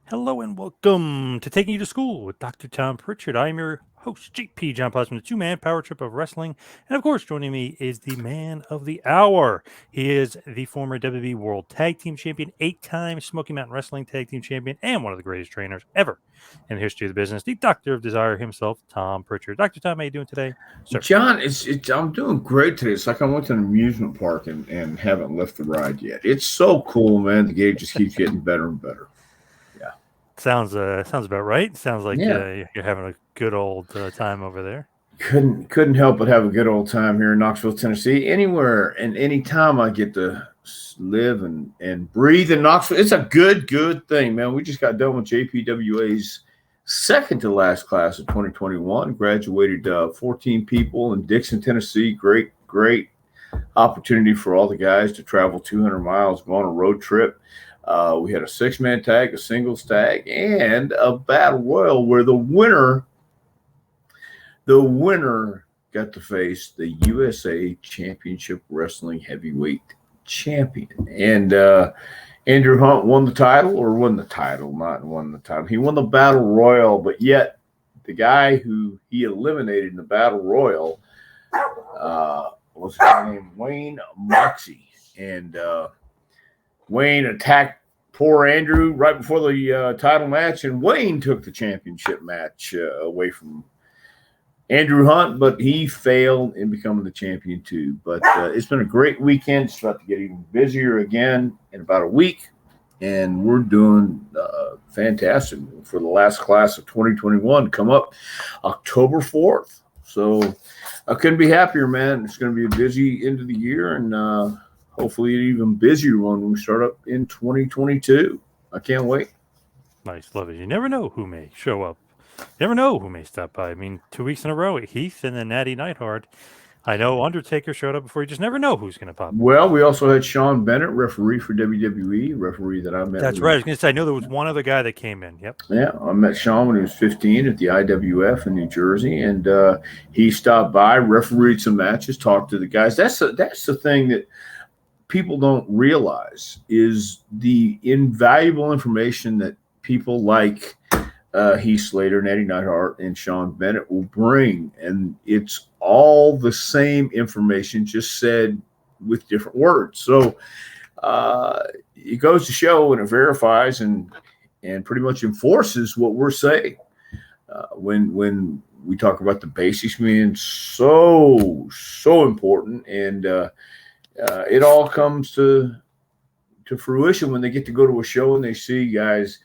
Hello and welcome to Taking You to School with Dr. Tom Prichard. I'm your host, JP John Poz from the two-man power trip of wrestling. And of course, joining me is the man of the hour. He is the former WWE World Tag Team Champion, 8-time Smoky Mountain Wrestling Tag Team Champion, and one of the greatest trainers ever in the history of the business, the Doctor of Desire himself, Tom Prichard. Dr. Tom, how you doing today, sir? John, I'm doing great today. It's like I went to an amusement park and haven't left the ride yet. It's so cool, man. The game just keeps getting better and better. Yeah. Sounds about right. Sounds like Yeah. you're having a good old time over there. Couldn't help but have a good old time here in Knoxville, Tennessee. Anywhere and anytime I get to live and breathe in Knoxville, it's a good thing, man. We just got done with JPWA's second to last class of 2021. Graduated 14 people in Dixon, Tennessee. Great opportunity for all the guys to travel 200 miles, go on a road trip. We had a 6-man tag, a singles tag, and a battle royal where the winner got to face the USA Championship Wrestling Heavyweight Champion. And Andrew Hunt won the title, or won the title, not won the title. He won the battle royal, but yet the guy who he eliminated in the battle royal was a guy named Wayne Moxie. And Wayne attacked poor Andrew right before the title match, and Wayne took the championship match away from Andrew Hunt, but he failed in becoming the champion too. But it's been a great weekend. It's about to get even busier again in about a week, and we're doing fantastic for the last class of 2021. Come up October 4th. So I couldn't be happier, man. It's going to be a busy end of the year, and hopefully an even busier one when we start up in 2022. I can't wait. Nice, love it. You never know who may show up. You never know who may stop by. I mean, 2 weeks in a row, Heath and then Natty Neidhart. I know Undertaker showed up before. You just never know who's going to pop. Well, we also had Sean Bennett, referee for WWE, referee that I met. That's right. I was going to say, I know there was one other guy that came in. Yep. Yeah, I met Sean when he was 15 at the IWF in New Jersey, and he stopped by, refereed some matches, talked to the guys. That's the thing that people don't realize is the invaluable information that people like Heath Slater, Natty Neidhart, and Sean Bennett will bring. And it's all the same information, just said with different words. So it goes to show, and it verifies and pretty much enforces what we're saying. When we talk about the basics being so important, and it all comes to fruition when they get to go to a show and they see guys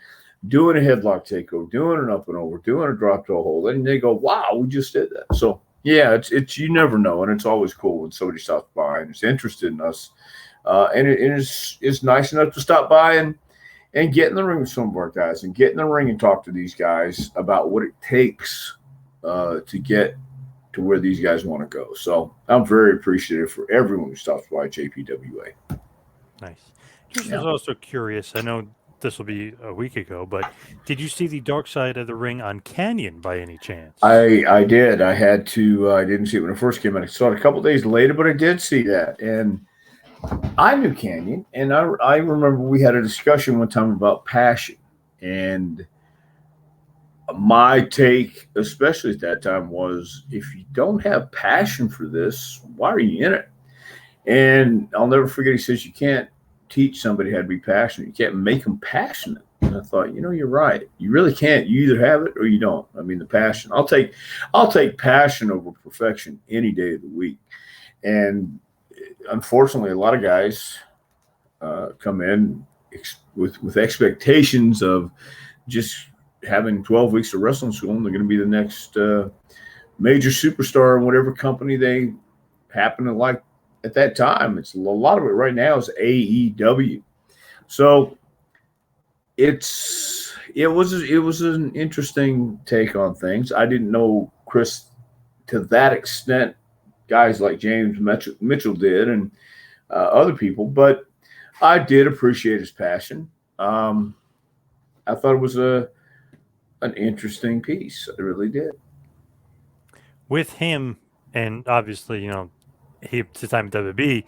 doing a headlock takeover, doing an up and over, doing a drop toe hold, and they go, "Wow, we just did that." So yeah, it's you never know, and it's always cool when somebody stops by and is interested in us, and it's nice enough to stop by and get in the ring with some of our guys, and get in the ring and talk to these guys about what it takes to get to where these guys want to go. So I'm very appreciative for everyone who stops by JPWA. Nice. Just was also curious. I know this will be a week ago, but did you see the Dark Side of the Ring on Canyon by any chance? I did. I had to. I didn't see it when it first came out. I saw it a couple days later, but I did see that, and I knew Canyon, and I remember we had a discussion one time about passion, and my take, especially at that time, was if you don't have passion for this, why are you in it? And I'll never forget. He says you can't teach somebody how to be passionate. You can't make them passionate. And I thought, you're right. You really can't. You either have it or you don't. I mean, the passion. I'll take passion over perfection any day of the week. And unfortunately, a lot of guys come in with expectations of just having 12 weeks of wrestling school, and they're going to be the next major superstar in whatever company they happen to like at that time. It's a lot of it right now is AEW. So it was an interesting take on things. I didn't know Chris to that extent. Guys like James Mitchell did, and other people, but I did appreciate his passion. I thought it was an interesting piece. I really did. With him, and obviously, his time at WB,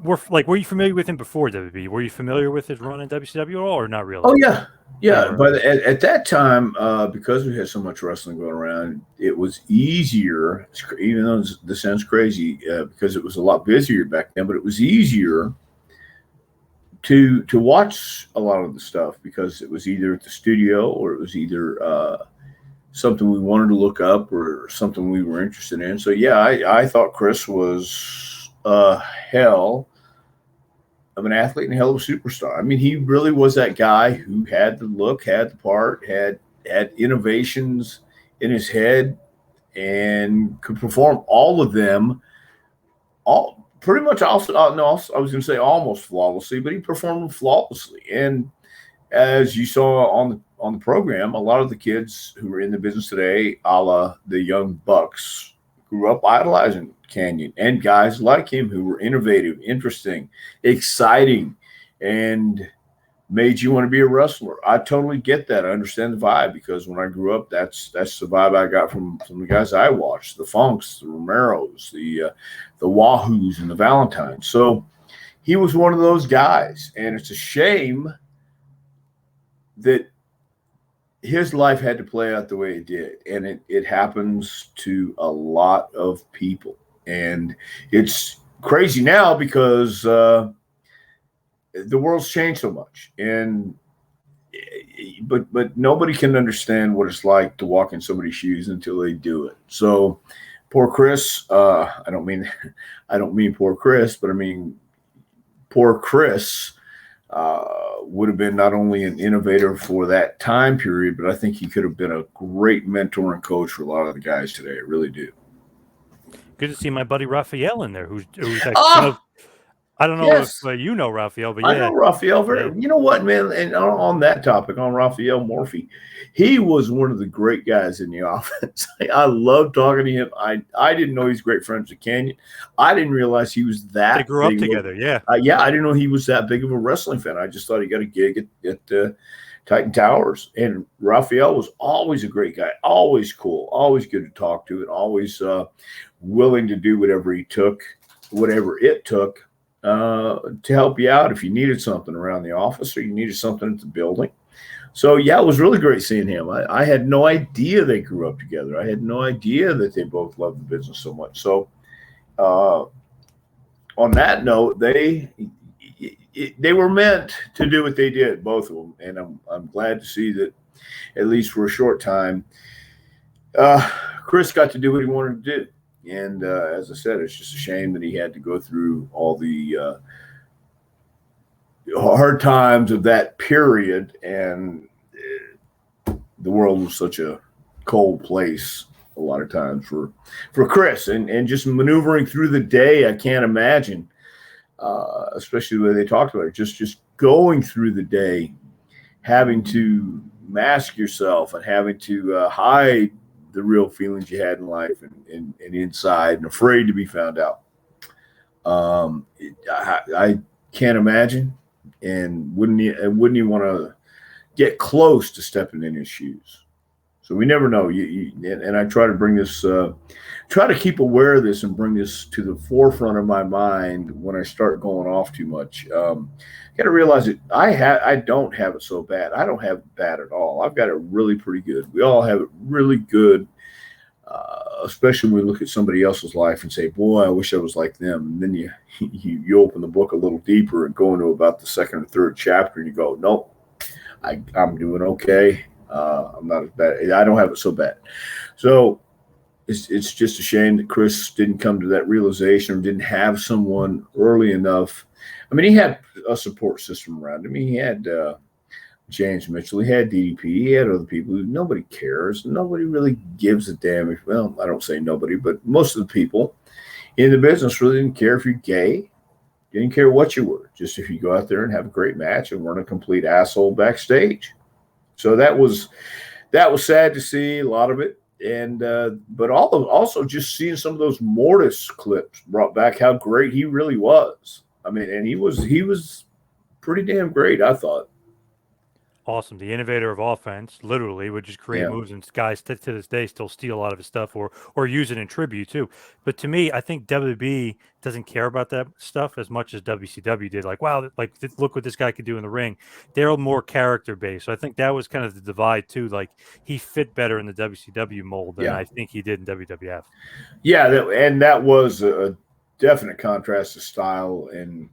were you familiar with him before WB? Were you familiar with his run in WCW at all, or not really? Oh yeah, Yeah, Or but at that time, because we had so much wrestling going around, it was easier, even though this sounds crazy, because it was a lot busier back then, but it was easier to watch a lot of the stuff because it was either at the studio or it was either something we wanted to look up or something we were interested in. So yeah, I thought Chris was hell of an athlete and a hell of a superstar. I mean, he really was that guy who had the look, had the part, had innovations in his head, and could perform all of them, all pretty much. Also, no, I was going to say almost flawlessly, but he performed them flawlessly. And as you saw on the program, a lot of the kids who are in the business today, a la the young bucks, grew up idolizing Canyon and guys like him who were innovative, interesting, exciting, and made you want to be a wrestler. I totally get that. I understand the vibe because when I grew up, that's the vibe I got from the guys I watched, the Funks, the Romeros, the Wahoos, and the Valentines. So he was one of those guys, and it's a shame that his life had to play out the way it did. And it happens to a lot of people. And it's crazy now because the world's changed so much. And but nobody can understand what it's like to walk in somebody's shoes until they do it. So poor Chris, I don't mean poor Chris, but I mean poor Chris would have been not only an innovator for that time period, but I think he could have been a great mentor and coach for a lot of the guys today. I really do. good to see my buddy Raphael in there, who's actually Ah, I don't know if yes. you know Raphael, but I yeah, know Raphael yeah. very. You know what, man? And on that topic, on Raphael Morphy, he was one of the great guys in the offense. I love talking to him. I didn't know he's great friends with Canyon. I didn't realize he was They that grew up big. together. Yeah. Yeah, I didn't know he was that big of a wrestling fan. I just thought he got a gig at Titan Towers. And Raphael was always a great guy, always cool, always good to talk to, and always willing to do whatever it took to help you out if you needed something around the office or you needed something at the building. So, yeah, it was really great seeing him. I had no idea they grew up together. I had no idea that they both loved the business so much. So, on that note, they were meant to do what they did, both of them. And I'm glad to see that, at least for a short time, Chris got to do what he wanted to do. And as I said, it's just a shame that he had to go through all the hard times of that period. And the world was such a cold place a lot of times for Chris. And just maneuvering through the day, I can't imagine, especially the way they talked about it, just going through the day, having to mask yourself and having to hide the real feelings you had in life and inside and afraid to be found out. I can't imagine, and wouldn't you want to get close to stepping in his shoes? So we never know. And I try to bring this, try to keep aware of this and bring this to the forefront of my mind when I start going off too much. Got to realize that I don't have it so bad. I don't have it bad at all. I've got it really pretty good. We all have it really good, especially when we look at somebody else's life and say, "Boy, I wish I was like them." And then you open the book a little deeper and go into about the second or third chapter, and you go, "Nope, I'm doing okay. I'm not as bad. I don't have it so bad." So it's just a shame that Chris didn't come to that realization or didn't have someone early enough. I mean, he had a support system around him. He had James Mitchell. He had DDP. He had other people who nobody cares. Nobody really gives a damn. Well, I don't say nobody, but most of the people in the business really didn't care if you're gay. Didn't care what you were. Just if you go out there and have a great match and weren't a complete asshole backstage. So that was sad to see, a lot of it. And but also just seeing some of those Mortis clips brought back how great he really was. I mean, and he was pretty damn great, I thought. Awesome. The innovator of offense, literally, would just create Yeah. moves, and guys to this day still steal a lot of his stuff or use it in tribute too. But to me, I think WWE doesn't care about that stuff as much as WCW did. Like, wow, like look what this guy could do in the ring. They're more character based. So I think that was kind of the divide too. Like he fit better in the WCW mold than Yeah. I think he did in WWF. Yeah. And that was a definite contrast to style and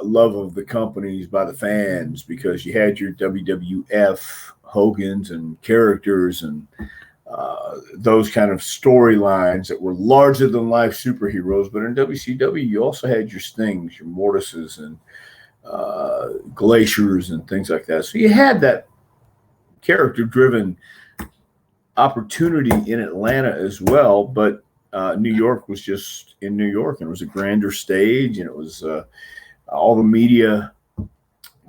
love of the companies by the fans, because you had your WWF Hogans and characters and those kind of storylines that were larger than life superheroes. But in WCW, you also had your Stings, your Mortises, and Glaciers and things like that. So you had that character driven opportunity in Atlanta as well. But New York was just in New York, and it was a grander stage, and it was all the media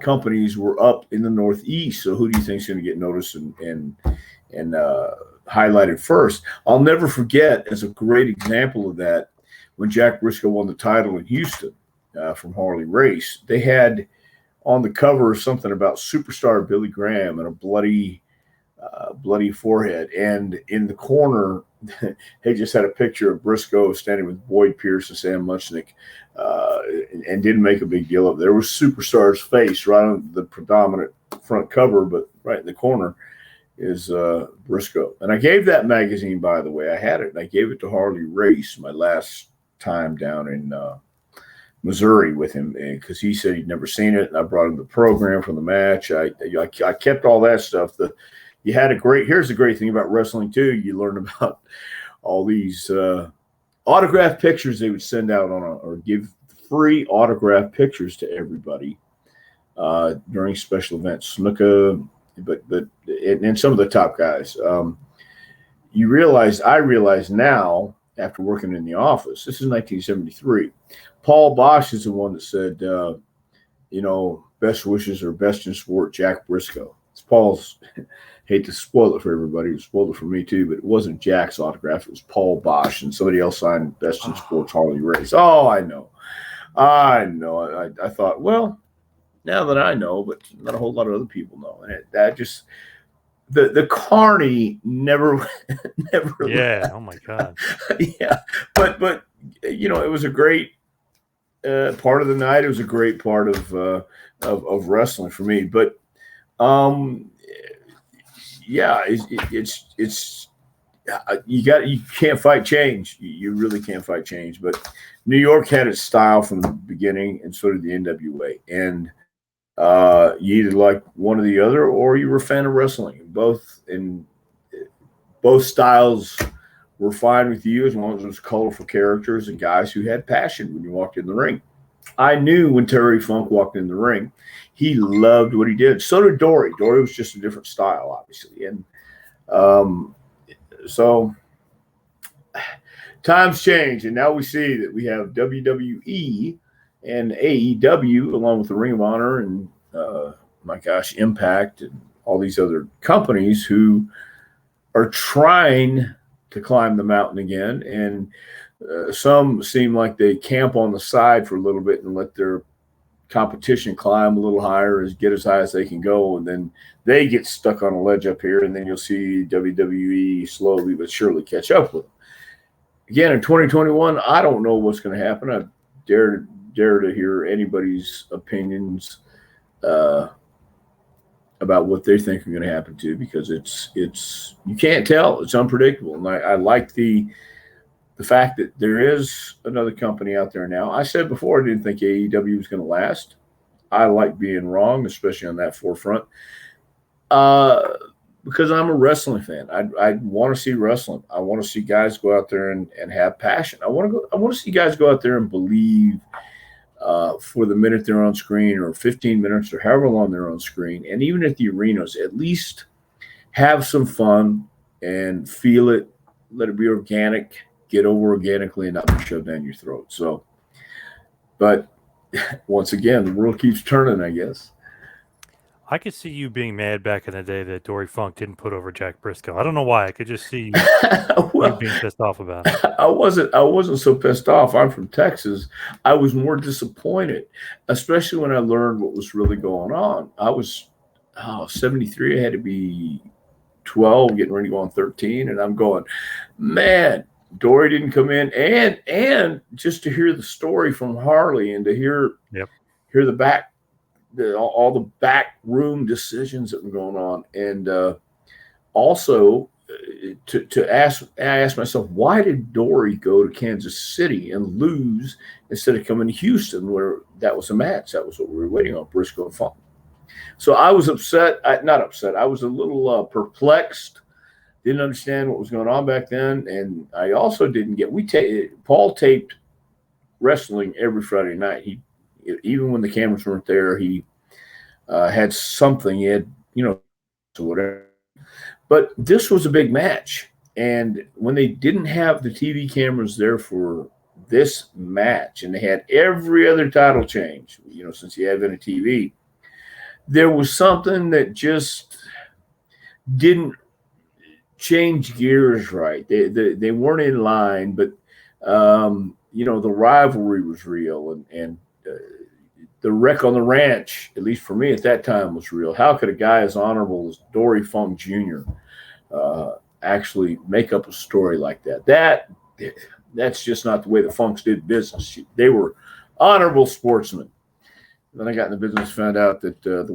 companies were up in the Northeast. So who do you think is going to get noticed and highlighted first? I'll never forget, as a great example of that, when Jack Briscoe won the title in Houston from Harley Race. They had on the cover something about superstar Billy Graham and a bloody forehead, and in the corner they just had a picture of Briscoe standing with Boyd Pierce and Sam Muchnick, and didn't make a big deal of it. There was Superstar's face right on the predominant front cover, but right in the corner is Briscoe. And I gave that magazine, by the way, I had it, and I gave it to Harley Race my last time down in Missouri with him, because he said he'd never seen it, and I brought him the program from the match. I kept all that stuff. Here's the great thing about wrestling too. You learn about all these autographed pictures they would send out or give free autographed pictures to everybody during special events. Snuka, and some of the top guys. I realize now, after working in the office, this is 1973. Paul Bosch is the one that said, best wishes or best in sport, Jack Briscoe. It's Paul's. Hate to spoil it for everybody. It spoiled it for me too, but it wasn't Jack's autograph. It was Paul Bosch, and somebody else signed Best in Sports Harley Race. Oh, I know. I thought, well, now that I know, but not a whole lot of other people know. And that just the carny never Yeah. left. Oh my God. Yeah, but it was a great part of the night. It was a great part of wrestling for me. But yeah, it's you can't fight change. You really can't fight change. But New York had its style from the beginning, and so did the NWA. And you either like one or the other, or you were a fan of wrestling. Both styles were fine with you, as long as it was colorful characters and guys who had passion when you walked in the ring. I knew when Terry Funk walked in the ring, he loved what he did. So did Dory. Dory was just a different style, obviously. And so times change, and now we see that we have WWE and AEW, along with the Ring of Honor and, Impact and all these other companies who are trying to climb the mountain again. And some seem like they camp on the side for a little bit and let their competition climb a little higher, get as high as they can go, and then they get stuck on a ledge up here, and then you'll see WWE slowly but surely catch up with them. Again, in 2021, I don't know what's going to happen. I dare to hear anybody's opinions about what they think are going to happen to, because it's you can't tell. It's unpredictable, and I like the fact that there is another company out there now. I said before I didn't think AEW was going to last. I like being wrong, especially on that forefront, because I'm a wrestling fan. I want to see wrestling. I want to see guys go out there and have passion. I want to see guys go out there and believe for the minute they're on screen, or 15 minutes, or however long they're on screen. And even at the arenas, at least have some fun and feel it. Let it be organic. Get over organically and not be shoved down your throat. So, but once again, the world keeps turning, I guess. I could see you being mad back in the day that Dory Funk didn't put over Jack Briscoe. I don't know why. I could just see you being pissed off about it. I wasn't so pissed off. I'm from Texas. I was more disappointed, especially when I learned what was really going on. I was '73. I had to be 12, getting ready to go on 13, and I'm going, man, Dory didn't come in, and just to hear the story from Harley and to Yep. hear all the back room decisions that were going on, and also I asked myself, why did Dory go to Kansas City and lose instead of coming to Houston, where that was a match? That was what we were waiting on, Briscoe and Funk. So I was upset. Not upset. I was a little perplexed. Didn't understand what was going on back then, and I also didn't get. Paul taped wrestling every Friday night. He, even when the cameras weren't there, he had something. He had, or whatever. But this was a big match, and when they didn't have the TV cameras there for this match, and they had every other title change, since the advent of TV, there was something that just didn't change gears right. They weren't in line, but the rivalry was real, and the wreck on the ranch, at least for me at that time, was real. How could a guy as honorable as Dory Funk Jr. Actually make up a story like that? That's just not the way the Funks did business. They were honorable sportsmen. Then I got in the business, found out that the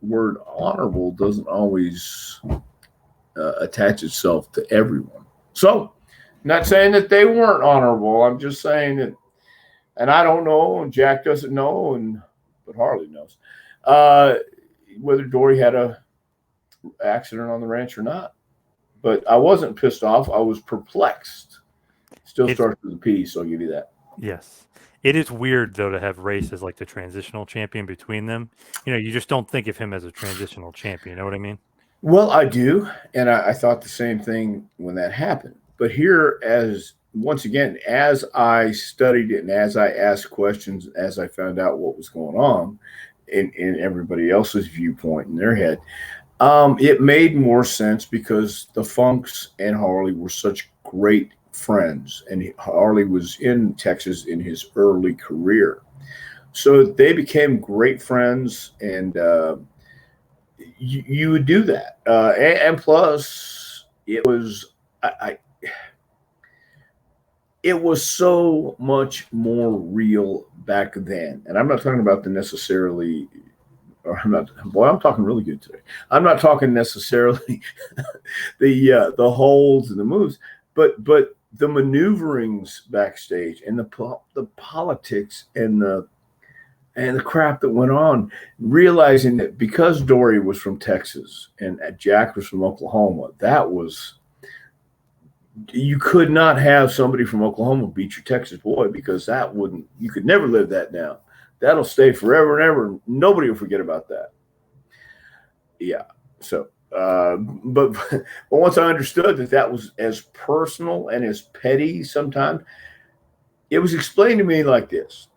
word honorable doesn't always attach itself to everyone. So, not saying that they weren't honorable. I'm just saying that, and I don't know, and Jack doesn't know, but Harley knows whether Dory had a accident on the ranch or not. But I wasn't pissed off. I was perplexed. Still starts with a P, so I'll give you that. Yes. It is weird, though, to have Race as like the transitional champion between them. You just don't think of him as a transitional champion. You know what I mean? Well, I do. And I thought the same thing when that happened. But here, once again, as I studied it and as I asked questions, as I found out what was going on in everybody else's viewpoint in their head, it made more sense because the Funks and Harley were such great friends, and Harley was in Texas in his early career. So they became great friends, and you would do that. And plus, it was it was so much more real back then. And I'm not talking about I'm talking really good today. I'm not talking necessarily the holds and the moves, but the maneuverings backstage and the politics and the crap that went on, realizing that because Dory was from Texas and Jack was from Oklahoma, you could not have somebody from Oklahoma beat your Texas boy, because you could never live that down. That'll stay forever and ever. Nobody will forget about that. Yeah. So, but once I understood that was as personal and as petty sometimes, it was explained to me like this.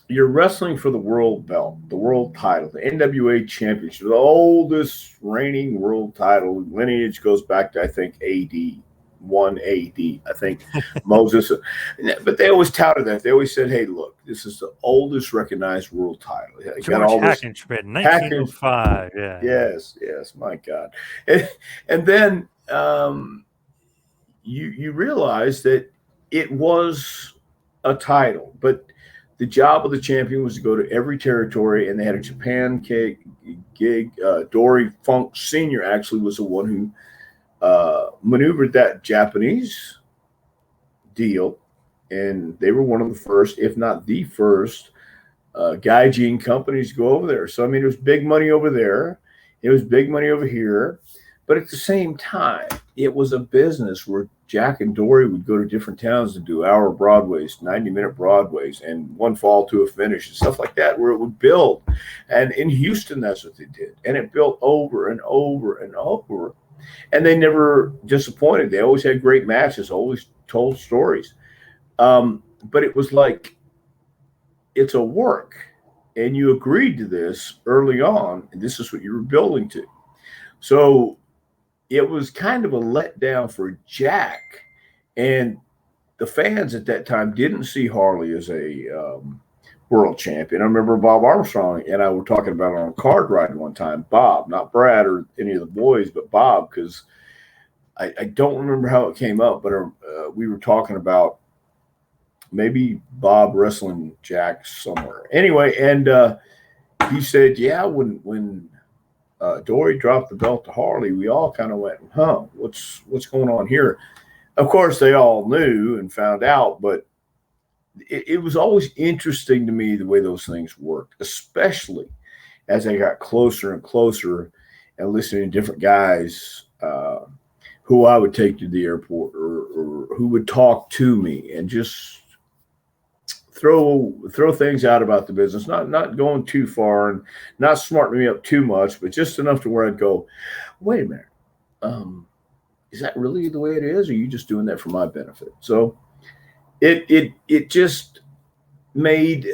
You're wrestling for the world belt, the world title, the NWA championship, the oldest reigning world title. Lineage goes back to, I think, AD. 1 AD, I think. Moses. But they always touted that. They always said, hey, look, this is the oldest recognized world title. George Hackenschmidt, 1905. Yeah. Yes, my God. And then you realize that it was a title, but the job of the champion was to go to every territory, and they had a Japan gig. Dory Funk Sr. actually was the one who maneuvered that Japanese deal, and they were one of the first, if not the first, gaijin companies to go over there. So, I mean, it was big money over there. It was big money over here. But at the same time, it was a business where Jack and Dory would go to different towns and do hour Broadways, 90-minute Broadways, and one fall to a finish and stuff like that, where it would build. And in Houston, that's what they did. And it built over and over and over. And they never disappointed. They always had great matches, always told stories. But it was like, it's a work. And you agreed to this early on, and this is what you were building to. So it was kind of a letdown for Jack. And the fans at that time didn't see Harley as a world champion. I remember Bob Armstrong and I were talking about it on a card ride one time. Bob, not Brad or any of the boys, but Bob, because I don't remember how it came up, but we were talking about maybe Bob wrestling Jack somewhere. Anyway, and he said, yeah, when Dory dropped the belt to Harley, we all kind of went, huh, what's going on here? Of course, they all knew and found out, but it was always interesting to me the way those things worked, especially as I got closer and closer and listening to different guys who I would take to the airport or who would talk to me and just throw things out about the business, not going too far and not smarting me up too much, but just enough to where I'd go, wait a minute, is that really the way it is? Or are you just doing that for my benefit? So it just made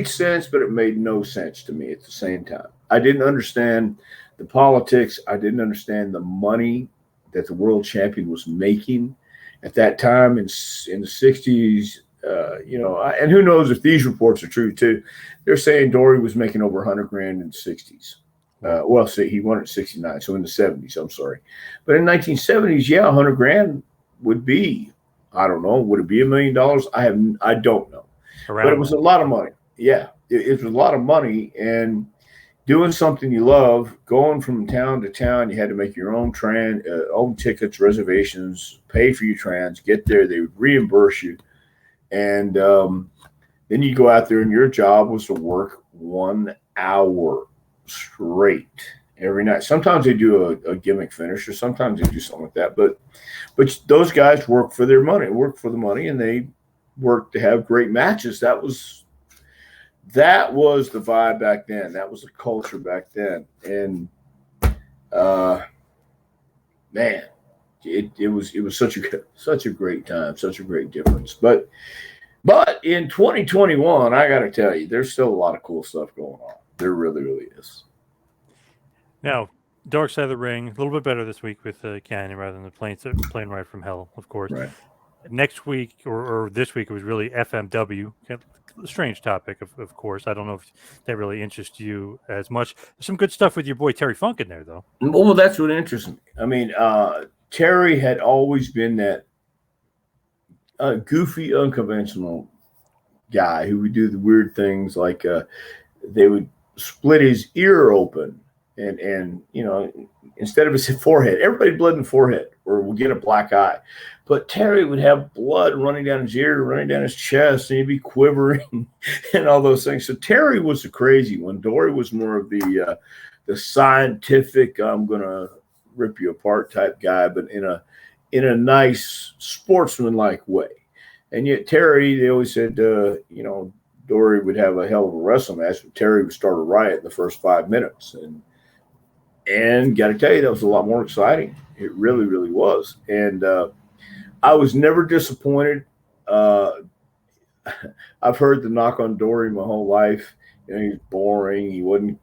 sense, but it made no sense to me at the same time. I didn't understand the politics. I didn't understand the money that the world champion was making at that time in the 60s. And who knows if these reports are true too. They're saying Dory was making over 100 grand in the 60s. See, he won at 69, so in the 70s, I'm sorry. But in 1970s, yeah, 100 grand would be, I don't know, would it be $1 million? I don't know. But it was a lot of money. Yeah, it was a lot of money, and doing something you love, going from town to town, you had to make your own own tickets, reservations, pay for your trans, get there, they would reimburse you. And then you go out there and your job was to work 1 hour straight every night. Sometimes they do a gimmick finish, or sometimes they do something like that. But those guys work for their money, and they work to have great matches. That was the vibe back then. That was the culture back then. And man, it was such a great time, such a great difference. But in 2021, I got to tell you, there's still a lot of cool stuff going on. There really, really is. Now, Dark Side of the Ring, a little bit better this week with Canyon rather than the plane ride from hell, of course. Right. Next week or this week, it was really FMW. A strange topic, of course. I don't know if that really interests you as much. There's some good stuff with your boy Terry Funk in there, though. Well, that's what interests me. I mean, Terry had always been that goofy, unconventional guy who would do the weird things, like they would split his ear open and instead of his forehead, everybody bled in the forehead or would get a black eye. But Terry would have blood running down his ear, running down his chest, and he'd be quivering and all those things. So Terry was the crazy one. Dory was more of the scientific, I'm going to rip you apart type guy, but in a nice sportsman-like way. And yet Terry, they always said, Dory would have a hell of a wrestling match, but Terry would start a riot in the first 5 minutes. And got to tell you, that was a lot more exciting. It really, really was. And I was never disappointed. I've heard the knock on Dory my whole life. He's boring. He wasn't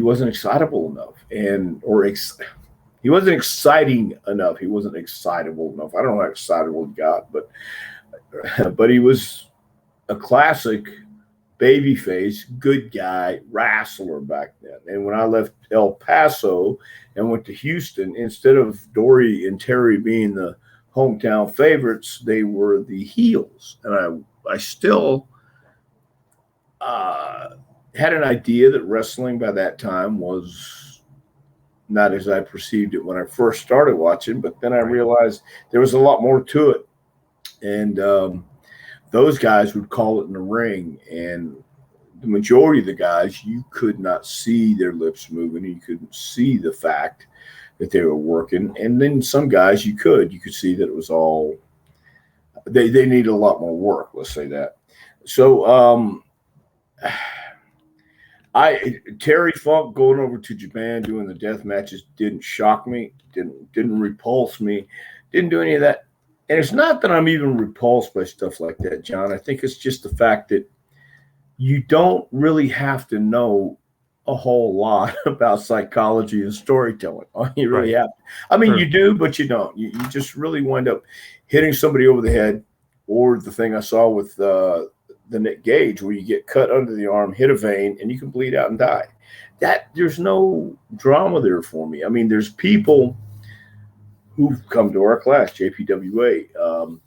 excitable enough, he wasn't exciting enough. He wasn't excitable enough. I don't know how excitable he got, but he was a classic babyface, good guy, wrestler back then. And when I left El Paso and went to Houston, instead of Dory and Terry being the hometown favorites, they were the heels. And I still had an idea that wrestling by that time was not as I perceived it when I first started watching, but then I realized there was a lot more to it. And those guys would call it in the ring, and the majority of the guys, you could not see their lips moving. You couldn't see the fact that they were working. And then some guys you could see that it was all, they needed a lot more work, let's say that. So Terry Funk going over to Japan doing the death matches didn't shock me, didn't repulse me, didn't do any of that. And it's not that I'm even repulsed by stuff like that, John. I think it's just the fact that you don't really have to know a whole lot about psychology and storytelling. You really have to. I mean, you do, but you don't. You just really wind up hitting somebody over the head, or the thing I saw with the Nick Gage, where you get cut under the arm, hit a vein, and you can bleed out and die. That there's no drama there for me. I mean, there's people who've come to our class, JPWA,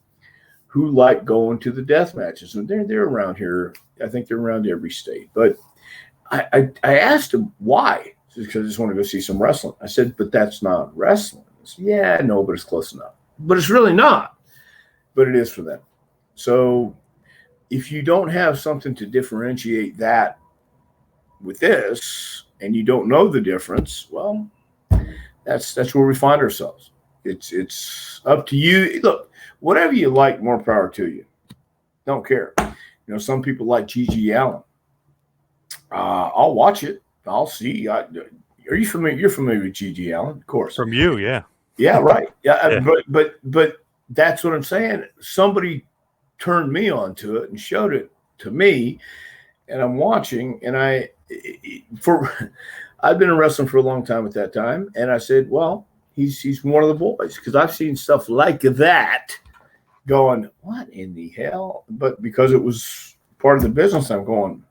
who like going to the death matches, and they're around here. I think they're around every state. But I asked him why, because I just want to go see some wrestling. I said, but that's not wrestling. He said, yeah, no, but it's close enough. But it's really not. But it is for them. So if you don't have something to differentiate that with this, and you don't know the difference, well, that's where we find ourselves. It's up to you. Look, whatever you like, more power to you. Don't care. You know, some people like G.G. Allen. I'll watch it. I'll see. Are you familiar? You're familiar with G.G. Allen, of course. From you, yeah. Yeah, right. Yeah, Yeah. But that's what I'm saying. Somebody turned me on to it and showed it to me, and I'm watching. And I've been in wrestling for a long time at that time, and I said, well, he's one of the boys, because I've seen stuff like that. Going, what in the hell? But because it was part of the business, I'm going,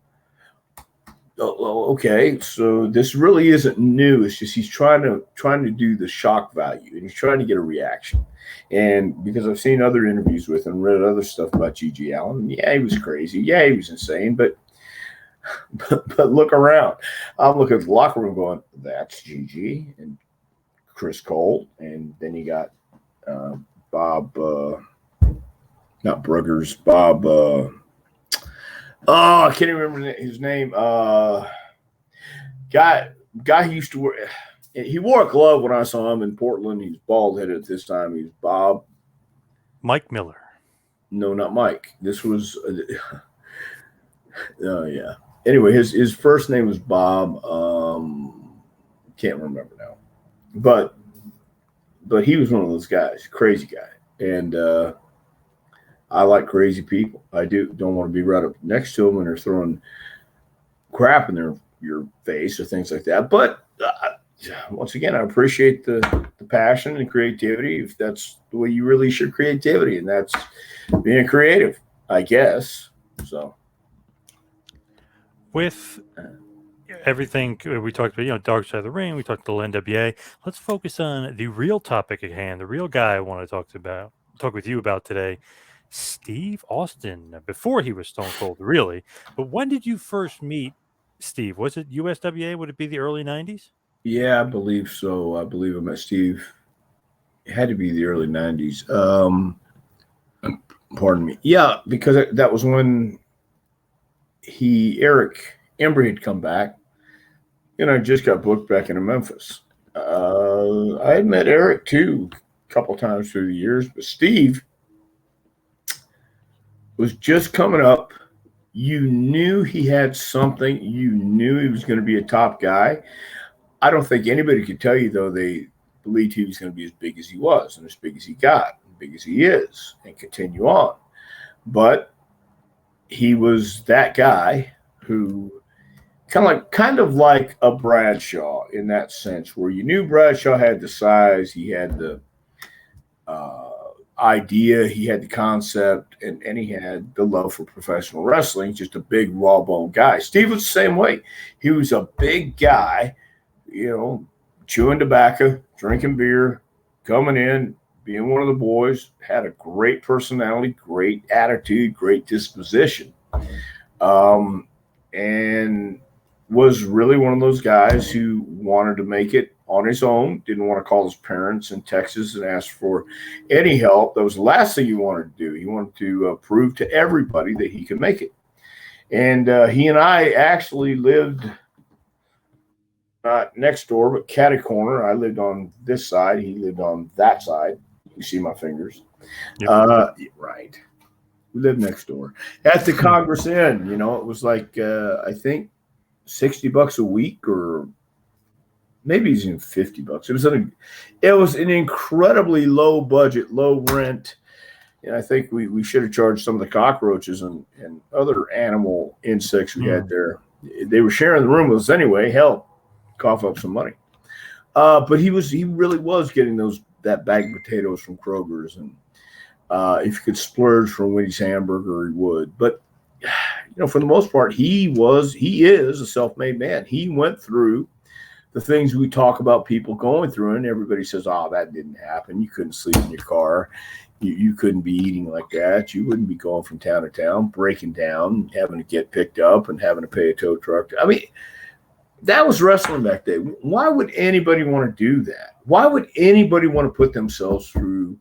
oh, okay, so this really isn't new. It's just he's trying to do the shock value, and he's trying to get a reaction. And because I've seen other interviews with him, read other stuff about G.G. Allen, yeah, he was crazy. Yeah, he was insane. But look around. I'm looking at the locker room going, that's G.G. and Chris Cole. And then you got Bob, not Bruggers, Bob. I can't even remember his name. Guy who used to wear. He wore a glove when I saw him in Portland. He's bald headed at this time. He's Bob. Mike Miller. No, not Mike. This was. Yeah. Anyway, his first name was Bob. Can't remember now, but he was one of those guys, crazy guy, and I like crazy people. I don't want to be right up next to them when they're throwing crap in your face or things like that. But once again, I appreciate the passion and creativity. If that's the way you release your creativity, and that's being creative, I guess. So, with everything we talked about, Dark Side of the Ring, we talked about NWA. Let's focus on the real topic at hand, the real guy I want to talk with you about today, Steve Austin. Before he was Stone Cold, really. But when did you first meet Steve? Was it USWA? Would it be the early 90s? Yeah, I believe so. I believe I met Steve. It had to be the early 90s. Pardon me. Yeah, because that was when Eric Embry had come back, and I just got booked back into Memphis. I had met Eric too a couple times through the years, but Steve was just coming up. You knew he had something. You knew he was going to be a top guy. I don't think anybody could tell you, though, they believed he was going to be as big as he was and as big as he got, as big as he is, and continue on. But he was that guy who kind of like a Bradshaw in that sense, where you knew Bradshaw had the size, he had the idea, he had the concept, and he had the love for professional wrestling. Just a big raw bone guy. Steve was the same way. He was a big guy, chewing tobacco, drinking beer, coming in, being one of the boys, had a great personality, great attitude, great disposition, and was really one of those guys who wanted to make it on his own, didn't want to call his parents in Texas and ask for any help. That was the last thing he wanted to do. He wanted to prove to everybody that he could make it. And he and I actually lived not next door, but catty corner. I lived on this side. He lived on that side. You see my fingers. Yep. Right. We lived next door. At the Congress Inn, it was like, I think, $60 a week, or maybe even $50. It was an incredibly low budget, low rent. And I think we should have charged some of the cockroaches and other animal insects we had there. They were sharing the room with us anyway. Hell, cough up some money. But he really was getting that bag of potatoes from Kroger's, and If he could splurge for a Wendy's hamburger, he would. But for the most part, he is a self-made man. He went through the things we talk about people going through, and everybody says, "Oh, that didn't happen. You couldn't sleep in your car. You couldn't be eating like that. You wouldn't be going from town to town, breaking down, having to get picked up, and having to pay a tow truck." I mean, that was wrestling back then. Why would anybody want to do that? Why would anybody want to put themselves through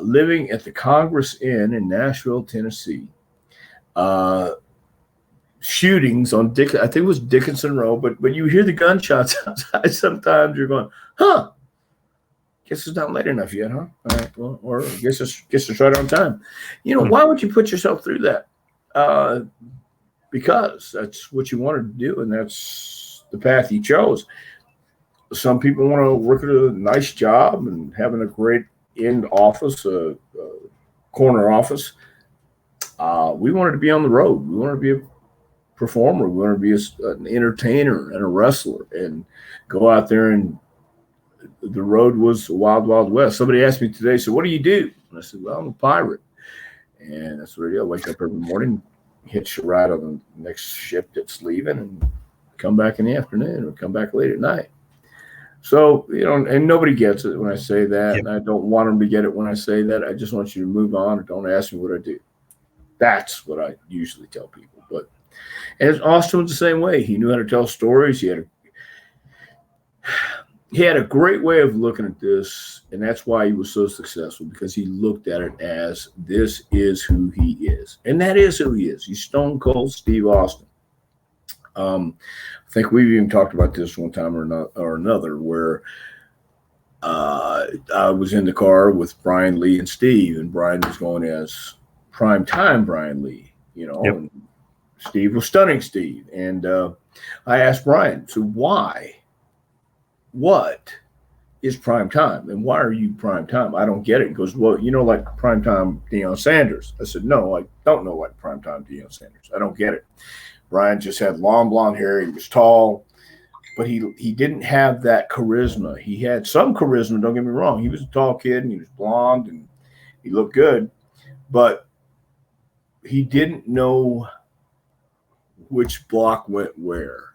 living at the Congress Inn in Nashville, Tennessee? Shootings on I think it was Dickinson Road, but you hear the gunshots outside. Sometimes you're going, huh? Guess it's not late enough yet, huh? All right, well, or guess it's right on time. Why would you put yourself through that? Because that's what you wanted to do, and that's the path you chose. Some people want to work at a nice job and having a great end office, a corner office. We wanted to be on the road. We wanted to be a performer. We wanted to be an entertainer and a wrestler and go out there, and the road was wild, wild west. Somebody asked me today, so what do you do? And I said, well, I'm a pirate. And that's what I do. I wake up every morning, hitch a ride on the next ship that's leaving, and come back in the afternoon or come back late at night. So, and nobody gets it when I say that. Yep. And I don't want them to get it when I say that. I just want you to move on and don't ask me what I do. That's what I usually tell people. And Austin was the same way. He knew how to tell stories. He had a great way of looking at this, and that's why he was so successful, because he looked at it as this is who he is. And that is who he is. He's Stone Cold Steve Austin. I think we've even talked about this one time or another, where I was in the car with Brian Lee and Steve, and Brian was going as primetime Brian Lee, Yep. And Steve was Stunning Steve. And I asked Brian, so what is prime time? And why are you prime time? I don't get it. He goes, well, like prime time Deion Sanders. I said, no, I don't know like prime time Deion Sanders. I don't get it. Brian just had long blonde hair. He was tall, but he didn't have that charisma. He had some charisma, don't get me wrong. He was a tall kid, and he was blonde, and he looked good, but he didn't know which block went where.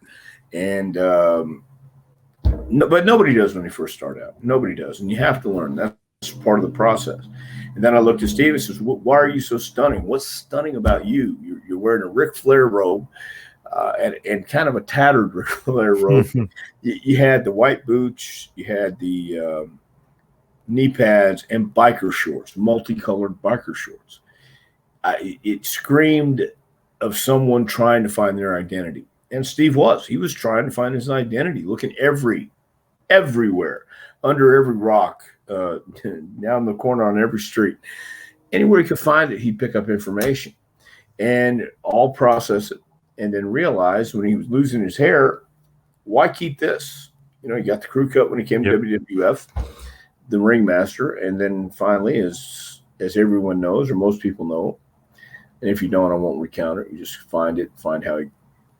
And but nobody does when they first start out. Nobody does, and you have to learn. That's part of the process. And then I looked at Steve and says, why are you so stunning? What's stunning about you? You're wearing a Ric Flair robe, and kind of a tattered Ric Flair robe. You had the white boots, you had the knee pads, and biker shorts, multicolored biker shorts. It screamed of someone trying to find their identity. And Steve he was trying to find his identity, looking everywhere, under every rock, down the corner on every street. Anywhere he could find it, he'd pick up information and all process it, and then realize when he was losing his hair, why keep this? He got the crew cut when he came to WWF, the ringmaster, and then finally, as everyone knows, or most people know, and if you don't, I won't recount it. You just find how he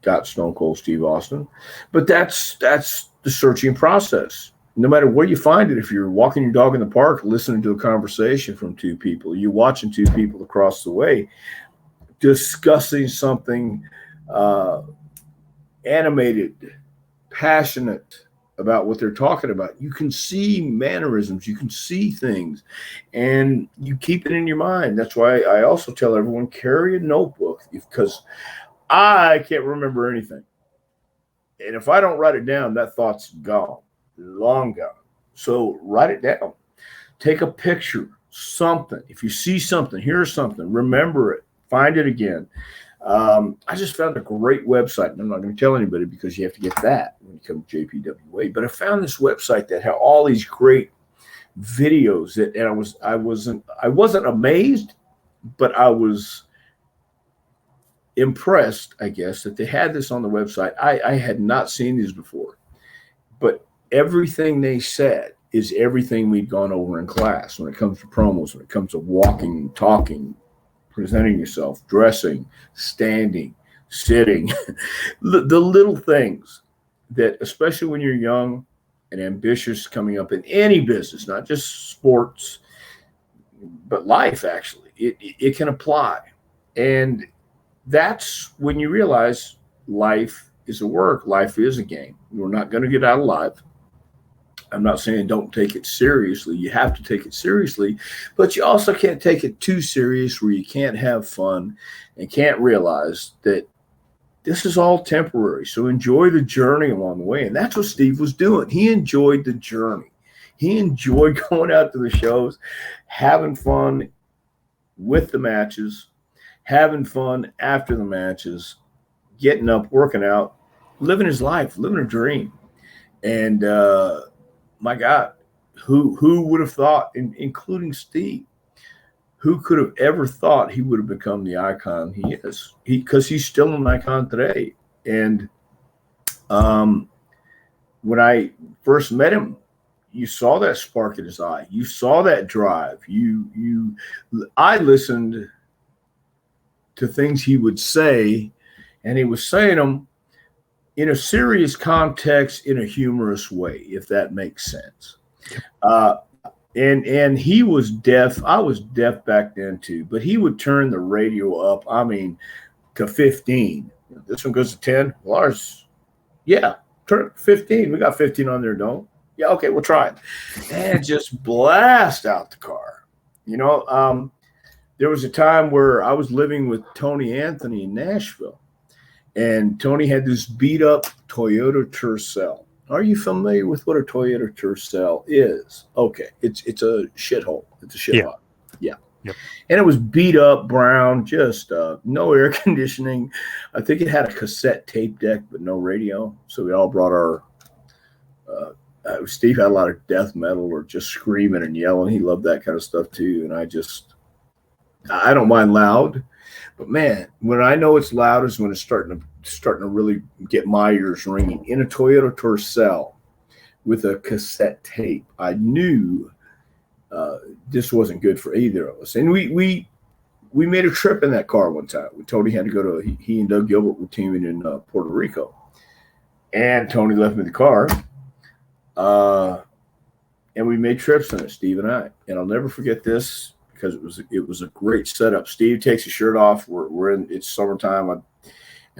got Stone Cold Steve Austin. But that's the searching process. No matter where you find it, if you're walking your dog in the park, listening to a conversation from two people, you're watching two people across the way discussing something animated, passionate about what they're talking about, you can see mannerisms, you can see things, and you keep it in your mind. That's why I also tell everyone, carry a notebook, because I can't remember anything. And if I don't write it down, that thought's gone, long gone. So write it down. Take a picture, something. If you see something, here's something, remember it, find it again. I just found a great website, and I'm not going to tell anybody because you have to get that when you come to JPWA. But I found this website that had all these great videos and I wasn't amazed, but I was impressed, I guess, that they had this on the website. I had not seen these before, but everything they said is everything we'd gone over in class when it comes to promos, when it comes to walking, talking, presenting yourself, dressing, standing, sitting, the little things that, especially when you're young and ambitious coming up in any business, not just sports, but life actually, it can apply. And that's when you realize life is a work, life is a game. We're not going to get out alive. I'm not saying don't take it seriously. You have to take it seriously, but you also can't take it too serious where you can't have fun and can't realize that this is all temporary. So enjoy the journey along the way. And that's what Steve was doing. He enjoyed the journey. He enjoyed going out to the shows, having fun with the matches, having fun after the matches, getting up, working out, living his life, living a dream. And my God, who would have thought, including Steve, who could have ever thought he would have become the icon he is? Because he's still an icon today. And when I first met him, you saw that spark in his eye. You saw that drive. I listened to things he would say, and he was saying them in a serious context, in a humorous way, if that makes sense. And he was deaf. I was deaf back then too, but he would turn the radio up, I mean, to 15. This one goes to 10. Lars, yeah, turn 15. We got 15 on there, don't? Yeah, okay, we'll try it. And just blast out the car. You know, there was a time where I was living with Tony Anthony in Nashville, and Tony had this beat up Toyota Tercel. Are you familiar with what a Toyota Tercel is? Okay, it's a shithole. It's a shithole. Yeah. Yep. And it was beat up, brown, just no air conditioning. I think it had a cassette tape deck, but no radio. So we all brought our Steve had a lot of death metal or just screaming and yelling. He loved that kind of stuff too. And I don't mind loud, but man, when I know it's loud is when it's starting to really get my ears ringing. In a Toyota Tercel with a cassette tape, I knew this wasn't good for either of us. And we made a trip in that car one time. Tony had to go to, he and Doug Gilbert were teaming in Puerto Rico, and Tony left me the car. And we made trips in it, Steve and I. And I'll never forget this because it was a great setup. Steve takes his shirt off. It's summertime. And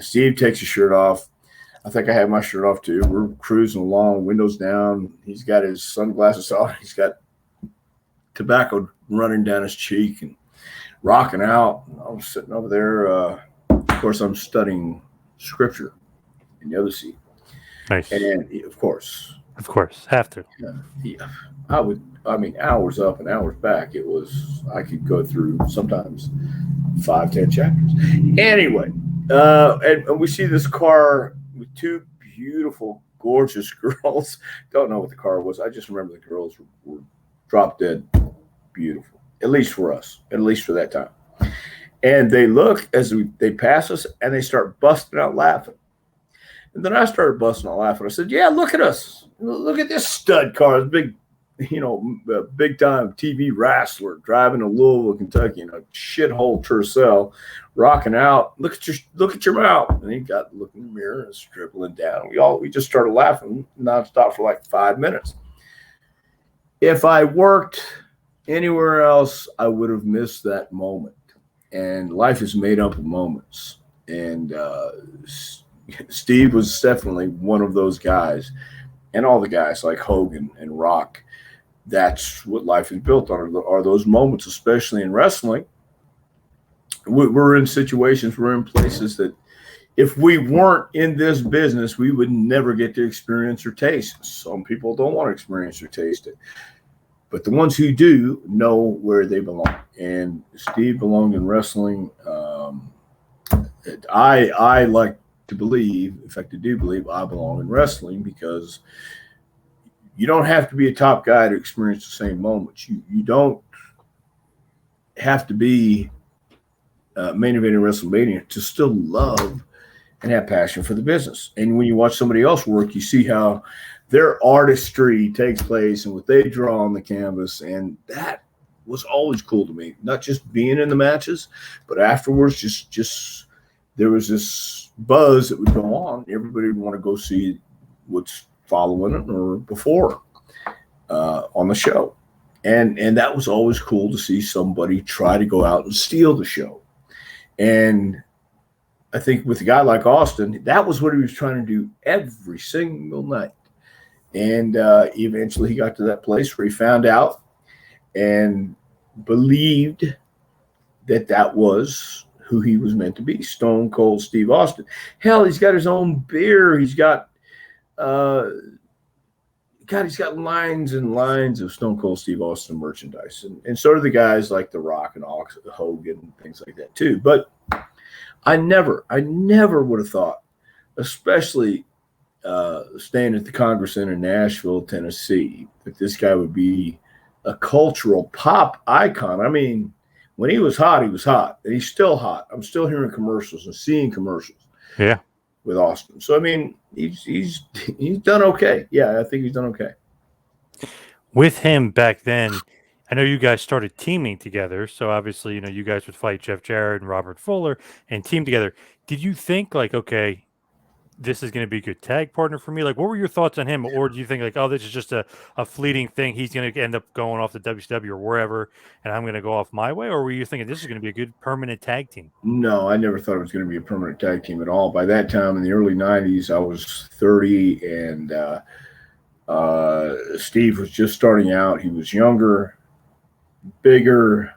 Steve takes his shirt off. I think I had my shirt off too. We're cruising along, windows down. He's got his sunglasses on. He's got tobacco running down his cheek and rocking out. And I was sitting over there. Of course, I'm studying scripture in the other seat. Nice. And of course, have to. Yeah, I mean, hours up and hours back. I could go through sometimes 5-10 chapters. Anyway, and we see this car with two beautiful, gorgeous girls. Don't know what the car was. I just remember the girls were drop dead beautiful, at least for us, at least for that time. And they look as they pass us, and they start busting out laughing. And then I started busting out laughing. I said, yeah, look at us. Look at this stud car. This big, big time TV wrestler driving to Louisville, Kentucky in a shithole Tercel, rocking out. Look at your mouth. And he got looking in the mirror and dribbling down. We just started laughing nonstop for like 5 minutes. If I worked anywhere else, I would have missed that moment. And life is made up of moments. And Steve was definitely one of those guys, and all the guys like Hogan and Rock. That's what life is built on, are those moments, especially in wrestling. We're in situations, we're in places that if we weren't in this business, we would never get to experience or taste. Some people don't want to experience or taste it, but the ones who do know where they belong. And Steve belonged in wrestling. I like to believe, in fact, I do believe I belong in wrestling, because you don't have to be a top guy to experience the same moments. You don't have to be main event in WrestleMania to still love and have passion for the business. And when you watch somebody else work, you see how their artistry takes place and what they draw on the canvas. And that was always cool to me, not just being in the matches, but afterwards, just there was this buzz that would go on. Everybody would want to go see what's following it or before on the show. And that was always cool to see somebody try to go out and steal the show. And I think with a guy like Austin, that was what he was trying to do every single night. And eventually he got to that place where he found out and believed that that was who he was meant to be, Stone Cold Steve Austin. Hell, he's got his own beer. He's got he's got lines and lines of Stone Cold Steve Austin merchandise, and so do the guys like The Rock and Hogan and things like that too. But I never would have thought, especially staying at the Congress Center in Nashville, Tennessee, that this guy would be a cultural pop icon. I mean, when he was hot, and he's still hot. I'm still hearing commercials and seeing commercials. Yeah, with Austin. So I mean, he's done okay. Yeah, I think he's done okay. with him back then, I know you guys started teaming together. So obviously, you guys would fight Jeff Jarrett and Robert Fuller and team together. Did you think like, okay, this is going to be a good tag partner for me? Like, what were your thoughts on him? Or do you think like, oh, this is just a fleeting thing? He's going to end up going off to WCW or wherever, and I'm going to go off my way? Or were you thinking this is going to be a good permanent tag team? No, I never thought it was going to be a permanent tag team at all. By that time in the early 90s, I was 30 and Steve was just starting out. He was younger, bigger.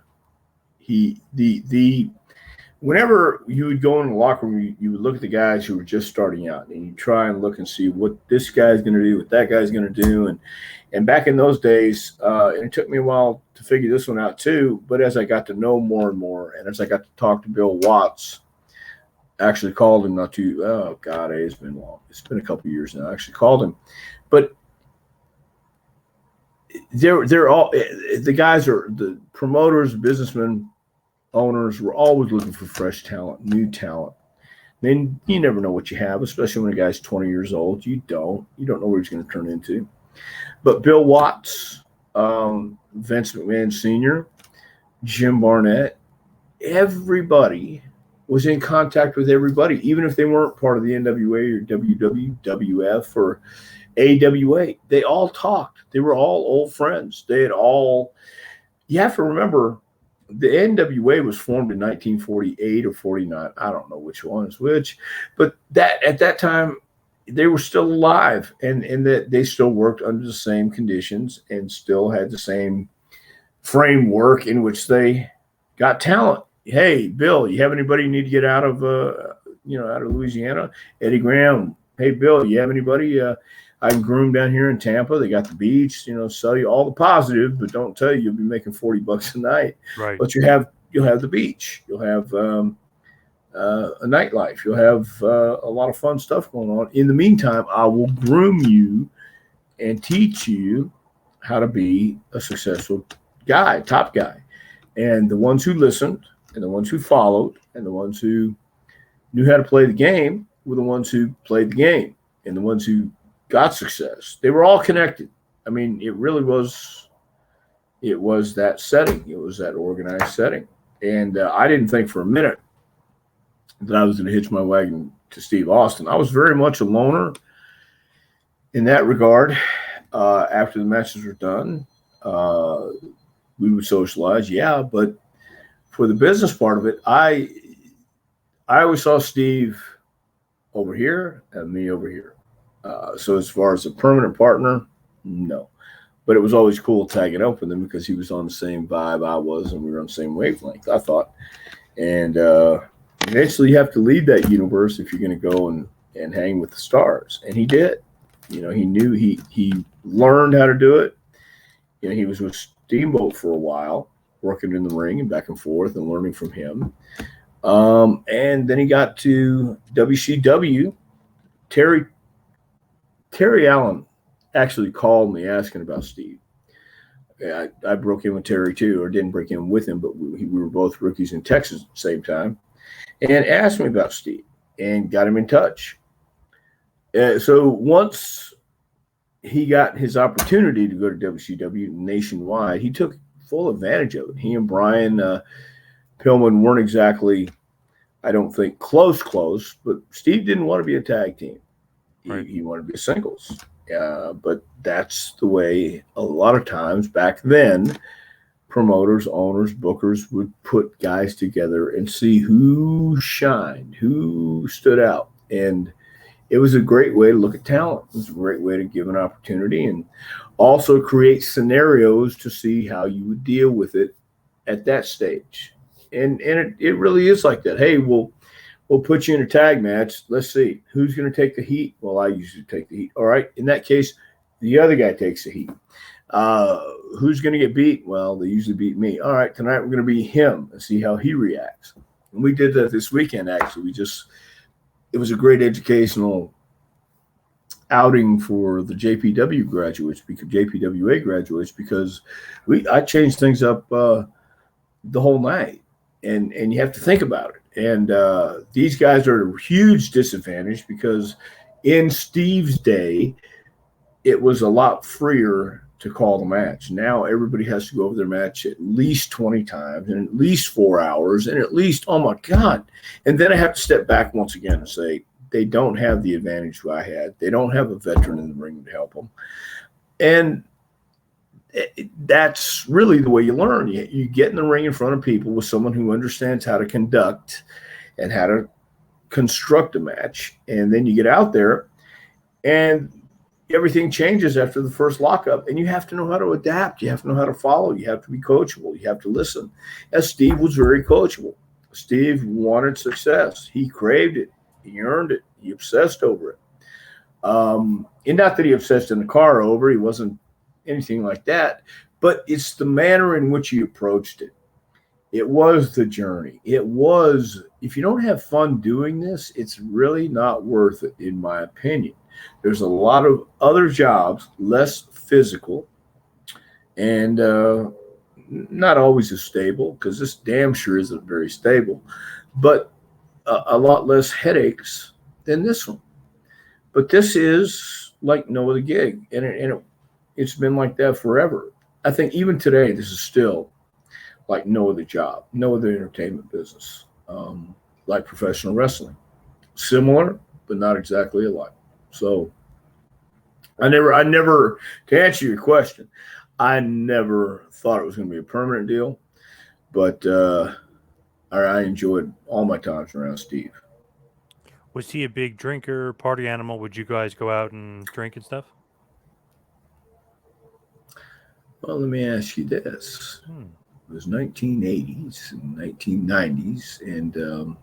Whenever you would go in the locker room, you would look at the guys who were just starting out, and you try and look and see what this guy's going to do, what that guy's going to do. And back in those days, and it took me a while to figure this one out too, but as I got to know more and more, and as I got to talk to Bill Watts, I actually called him it's been long. It's been a couple of years now. I actually called him. But they're all, the guys are, the promoters, businessmen, owners were always looking for fresh talent, new talent. Then you never know what you have, especially when a guy's 20 years old. You don't know what he's going to turn into. But Bill Watts, Vince McMahon Sr., Jim Barnett, everybody was in contact with everybody, even if they weren't part of the NWA or WWF or AWA. They all talked. They were all old friends. You have to remember, the NWA was formed in 1948 or 49. I don't know which one is which, but that at that time they were still alive, and that they still worked under the same conditions and still had the same framework in which they got talent. Hey, Bill, you have anybody you need to get out of Louisiana? Eddie Graham. Hey, Bill, you have anybody I can groom down here in Tampa? They got the beach, sell you all the positive, but don't tell you you'll be making $40 a night. Right. But you'll have the beach. You'll have a nightlife. You'll have a lot of fun stuff going on. In the meantime, I will groom you and teach you how to be a successful guy, top guy. And the ones who listened and the ones who followed and the ones who knew how to play the game were the ones who played the game, and the ones who got success. They were all connected. I mean, it was that setting. It was that organized setting. And I didn't think for a minute that I was going to hitch my wagon to Steve Austin. I was very much a loner in that regard. After the matches were done, we would socialize, but for the business part of it, I always saw Steve over here and me over here. So as far as a permanent partner, no. But it was always cool tagging up with him because he was on the same vibe I was, and we were on the same wavelength, I thought. And eventually you have to leave that universe if you're going to go and hang with the stars. And he did. He knew he learned how to do it. He was with Steamboat for a while, working in the ring and back and forth and learning from him. And then he got to WCW. Terry Allen actually called me asking about Steve. I broke in with Terry too, or didn't break in with him, but we were both rookies in Texas at the same time, and asked me about Steve and got him in touch. So once he got his opportunity to go to WCW nationwide, he took full advantage of it. He and Brian Pillman weren't exactly, I don't think, close, but Steve didn't want to be a tag team. Right. He wanted to be a singles. But that's the way a lot of times back then promoters, owners, bookers would put guys together and see who shined, who stood out. And it was a great way to look at talent. It was a great way to give an opportunity and also create scenarios to see how you would deal with it at that stage. And it really is like that. Hey, we'll put you in a tag match. Let's see who's going to take the heat. Well, I usually take the heat. All right. In that case, the other guy takes the heat. Who's going to get beat? Well, they usually beat me. All right. Tonight we're going to beat him and see how he reacts. And we did that this weekend. Actually, it was a great educational outing for the JPW graduates, because JPWA graduates, because I changed things up the whole night, and you have to think about it. And these guys are at a huge disadvantage because in Steve's day, it was a lot freer to call the match. Now everybody has to go over their match at least 20 times in at least 4 hours and at least, oh my God. And then I have to step back once again and say, they don't have the advantage I had. They don't have a veteran in the ring to help them. And that's really the way you learn. You get in the ring in front of people with someone who understands how to conduct and how to construct a match. And then you get out there and everything changes after the first lockup, and you have to know how to adapt. You have to know how to follow. You have to be coachable. You have to listen. As Steve was very coachable. Steve wanted success. He craved it. He earned it. He obsessed over it. And not that he obsessed in the car over. He wasn't anything like that. But it's the manner in which he approached it. It was the journey. It was, if you don't have fun doing this, it's really not worth it, in my opinion. There's a lot of other jobs, less physical, and not always as stable, because this damn sure isn't very stable, but a lot less headaches than this one. But this is like no other gig, and it's been like that forever. I think even today, this is still like no other job, no other entertainment business, like professional wrestling. Similar, but not exactly alike. So I never, to answer your question, I never thought it was going to be a permanent deal, but I enjoyed all my times around Steve. Was he a big drinker, party animal? Would you guys go out and drink and stuff? Well, let me ask you this. It was 1980s and 1990s, and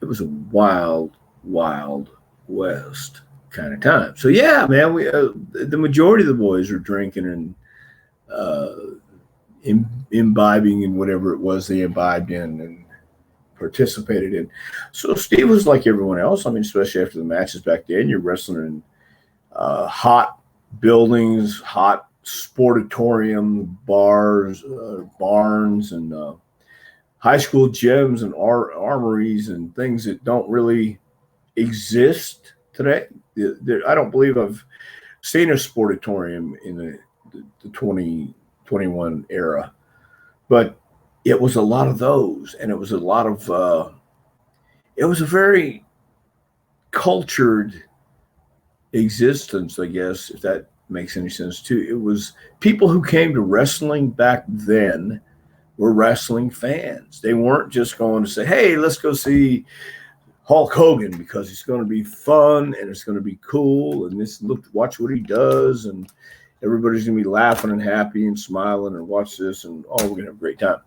it was a wild, wild West kind of time. So yeah, man, we the majority of the boys were drinking and imbibing in whatever it was they imbibed in and participated in. So Steve was like everyone else. I mean, especially after the matches back then, you're wrestling in hot buildings, hot sportatorium bars, barns, and high school gyms and armories and things that don't really exist today. I don't believe I've seen a sportatorium in the 2021 era, but it was a lot of those, and it was a lot of it was a very cultured existence, I guess, if that makes any sense too. It was people who came to wrestling back then were wrestling fans. They weren't just going to say, hey, let's go see Hulk Hogan because it's going to be fun and it's going to be cool, and watch what he does, and everybody's going to be laughing and happy and smiling and watch this, and we're going to have a great time.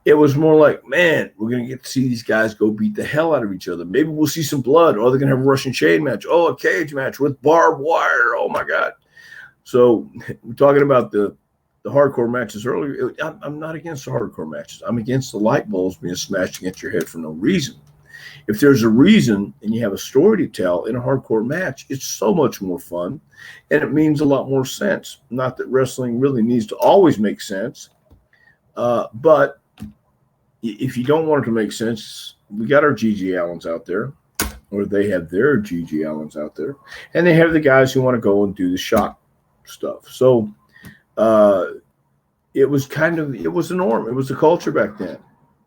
It was more like, man, we're going to get to see these guys go beat the hell out of each other. Maybe we'll see some blood, or they're going to have a Russian chain match. Oh, a cage match with barbed wire. Oh my God. So we're talking about the hardcore matches earlier. I'm not against the hardcore matches. I'm against the light bulbs being smashed against your head for no reason. If there's a reason and you have a story to tell in a hardcore match, it's so much more fun, and it means a lot more sense. Not that wrestling really needs to always make sense, but if you don't want it to make sense, we got our G.G. Allens out there, or they have their G.G. Allens out there, and they have the guys who want to go and do the shock stuff. So it was the norm. It was the culture back then.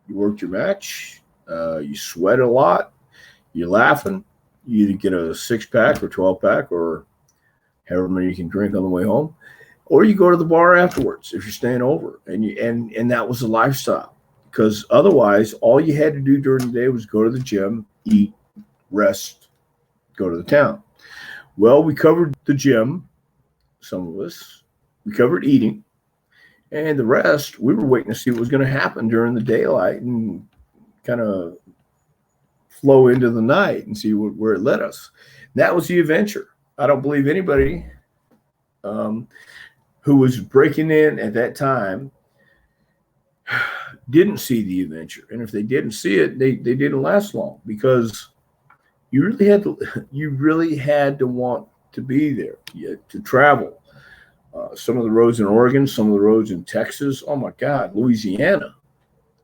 You worked your match. You sweat a lot. You're laughing. You either get a 6-pack or 12-pack or however many you can drink on the way home, or you go to the bar afterwards if you're staying over, and that was the lifestyle. Because otherwise, all you had to do during the day was go to the gym, eat, rest, go to the town. Well, we covered the gym, some of us. We covered eating, and the rest, we were waiting to see what was going to happen during the daylight and kind of flow into the night and see where it led us. That was the adventure. I don't believe anybody um, who was breaking in at that time didn't see the adventure. And if they didn't see it, they didn't last long because you really had to want to be there, to travel. Some of the roads in Oregon, some of the roads in Texas. Oh my God, Louisiana.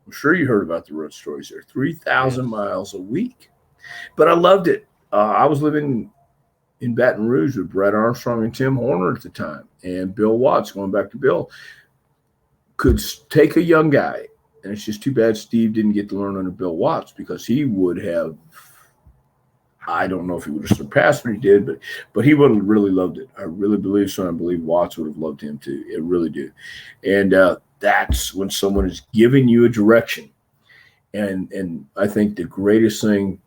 I'm sure you heard about the road stories there. 3,000 Yes. miles a week. But I loved it. I was living in Baton Rouge with Brett Armstrong and Tim Horner at the time, and Bill Watts. Going back to Bill, could take a young guy, and it's just too bad Steve didn't get to learn under Bill Watts because he would have. I don't know if he would have surpassed what he did, but he would have really loved it. I really believe so. And I believe Watts would have loved him too. I really do. And that's when someone is giving you a direction. And I think the greatest thing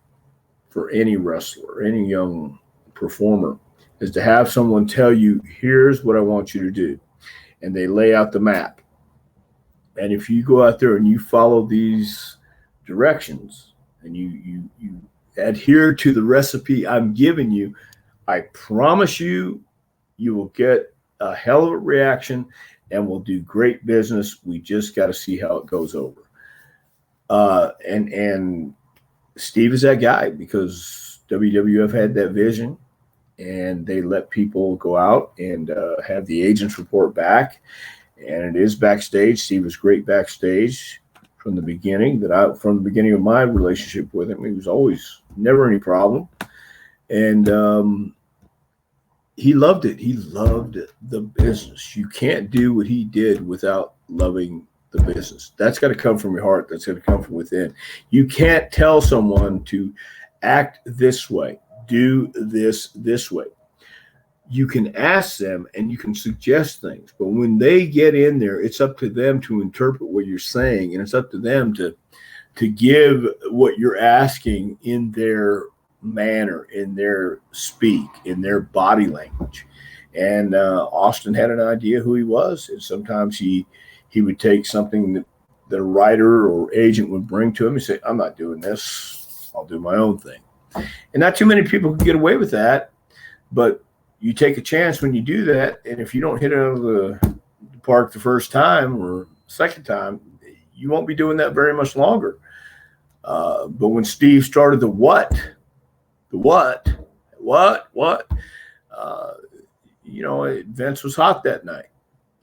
for any wrestler, any young performer, is to have someone tell you, here's what I want you to do. And they lay out the map. And if you go out there and you follow these directions and you adhere to the recipe I'm giving you, I promise you will get a hell of a reaction and we'll do great business. We just got to see how it goes over. And Steve is that guy because WWF had that vision and they let people go out and have the agents report back. And it is backstage. Steve was great backstage from the beginning. From the beginning of my relationship with him, he was always never any problem, and he loved it. He loved the business. You can't do what he did without loving the business. That's got to come from your heart. That's got to come from within. You can't tell someone to act this way, do this way. You can ask them and you can suggest things, but when they get in there, it's up to them to interpret what you're saying, and it's up to them to give what you're asking in their manner, in their speak, in their body language. And Austin had an idea who he was, and sometimes he would take something that a writer or agent would bring to him and say, "I'm not doing this. I'll do my own thing." And not too many people can get away with that, but you take a chance when you do that, and if you don't hit it out of the park the first time or second time, you won't be doing that very much longer. But when Steve started the what, uh, Vince was hot that night,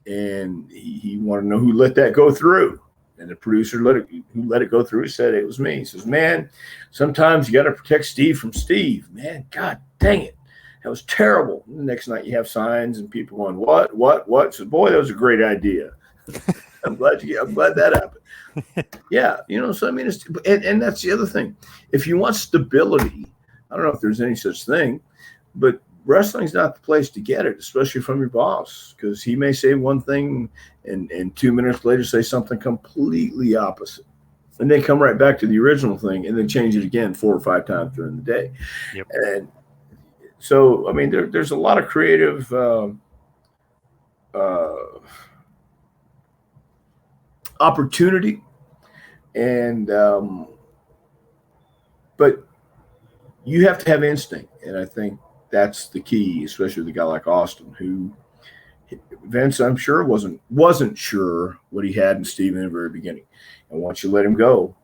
and he wanted to know who let that go through. And the producer who let it go through said it was me. He says, "Man, sometimes you got to protect Steve from Steve. Man, God dang it. That was terrible." And the next night you have signs and people going, what? So, boy, that was a great idea. I'm glad that happened. Yeah, so I mean, and that's the other thing. If you want stability, I don't know if there's any such thing, but wrestling's not the place to get it, especially from your boss, because he may say one thing and 2 minutes later say something completely opposite. And then come right back to the original thing and then change it again 4 or 5 times during the day. Yep. And so, I mean, there's a lot of creative opportunity, and but you have to have instinct, and I think that's the key, especially with a guy like Austin, who Vince, I'm sure, wasn't sure what he had in Steve in the very beginning, and once you let him go,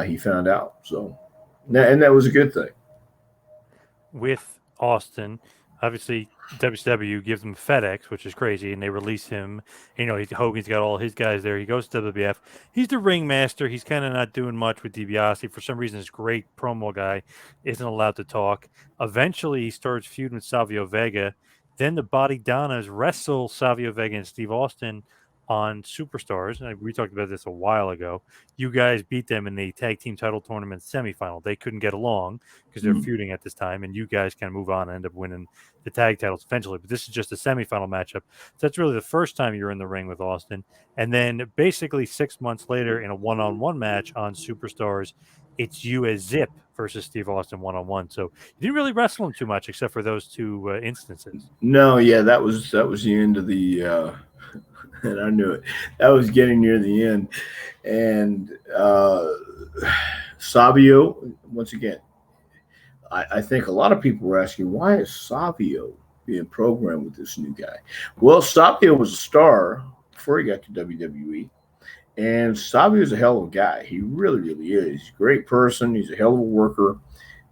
he found out. So, and that was a good thing. With Austin, obviously WCW gives him FedEx, which is crazy, and they release him. Hogan's got all his guys there. He goes to WWF. He's the ringmaster. He's kind of not doing much with DiBiase. For some reason, this great promo guy isn't allowed to talk. Eventually, he starts feuding with Savio Vega. Then the Body Donnas wrestle Savio Vega and Steve Austin on Superstars. And we talked about this a while ago. You guys beat them in the tag team title tournament semifinal. They couldn't get along because they're feuding at this time, and you guys kind of move on and end up winning the tag titles eventually. But this is just a semifinal matchup. So that's really the first time you're in the ring with Austin. And then basically 6 months later, in a one-on-one match on Superstars, it's you as Zip versus Steve Austin one-on-one. So you didn't really wrestle him too much except for those two instances. No, yeah, that was the end of the. And I knew it. That was getting near the end, and Savio once again. I think a lot of people were asking, why is Savio being programmed with this new guy? Well, Savio was a star before he got to WWE. And Savio is a hell of a guy. He really, really is. He's a great person. He's a hell of a worker.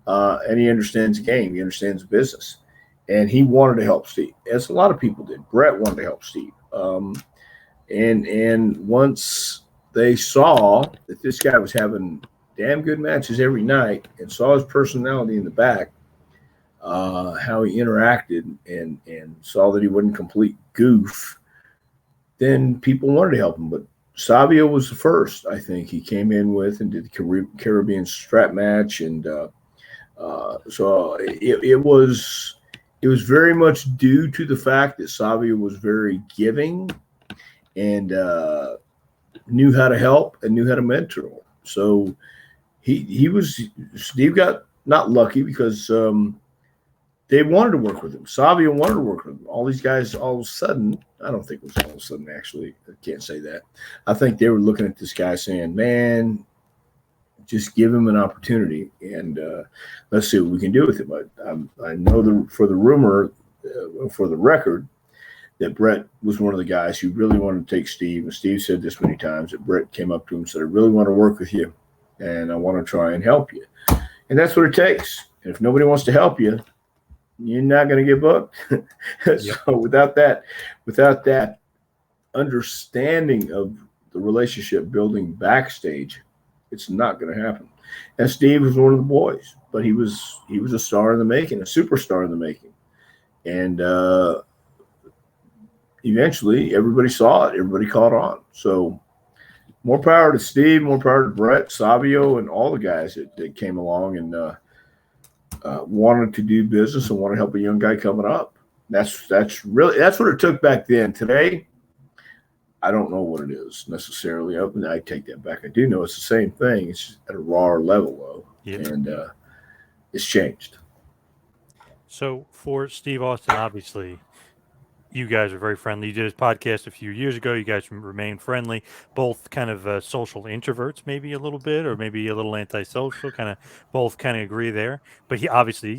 And he understands the game. He understands the business. And he wanted to help Steve, as a lot of people did. Brett wanted to help Steve. And once they saw that this guy was having damn good matches every night and saw his personality in the back, how he interacted and saw that he wasn't complete goof, then people wanted to help him. But Savio was the first, I think. He came in with and did the Caribbean strap match. And so it was very much due to the fact that Savio was very giving and knew how to help and knew how to mentor. So Steve got not lucky because they wanted to work with him. Savio wanted to work with him. All these guys, all of a sudden, I don't think it was all of a sudden, actually. I can't say that. I think they were looking at this guy saying, man, just give him an opportunity and let's see what we can do with him. I know for the rumor, for the record, that Brett was one of the guys who really wanted to take Steve. And Steve said this many times, that Brett came up to him and said, I really want to work with you and I want to try and help you. And that's what it takes. And if nobody wants to help you, you're not going to get booked. So without that understanding of the relationship building backstage, it's not going to happen. And Steve was one of the boys, but he was a star in the making, a superstar in the making. And eventually everybody saw it. Everybody caught on. So more power to Steve, more power to Brett, Savio, and all the guys that came along and wanted to do business and want to help a young guy coming up. That's what it took back then. Today, I don't know what it is necessarily. I take that back. I do know it's the same thing. It's just at a rawer level, though, and it's changed. So for Steve Austin, obviously, you guys are very friendly. You did his podcast a few years ago. You guys remain friendly, both kind of social introverts, maybe a little bit, or maybe a little antisocial, kind of both kind of agree there. But he obviously,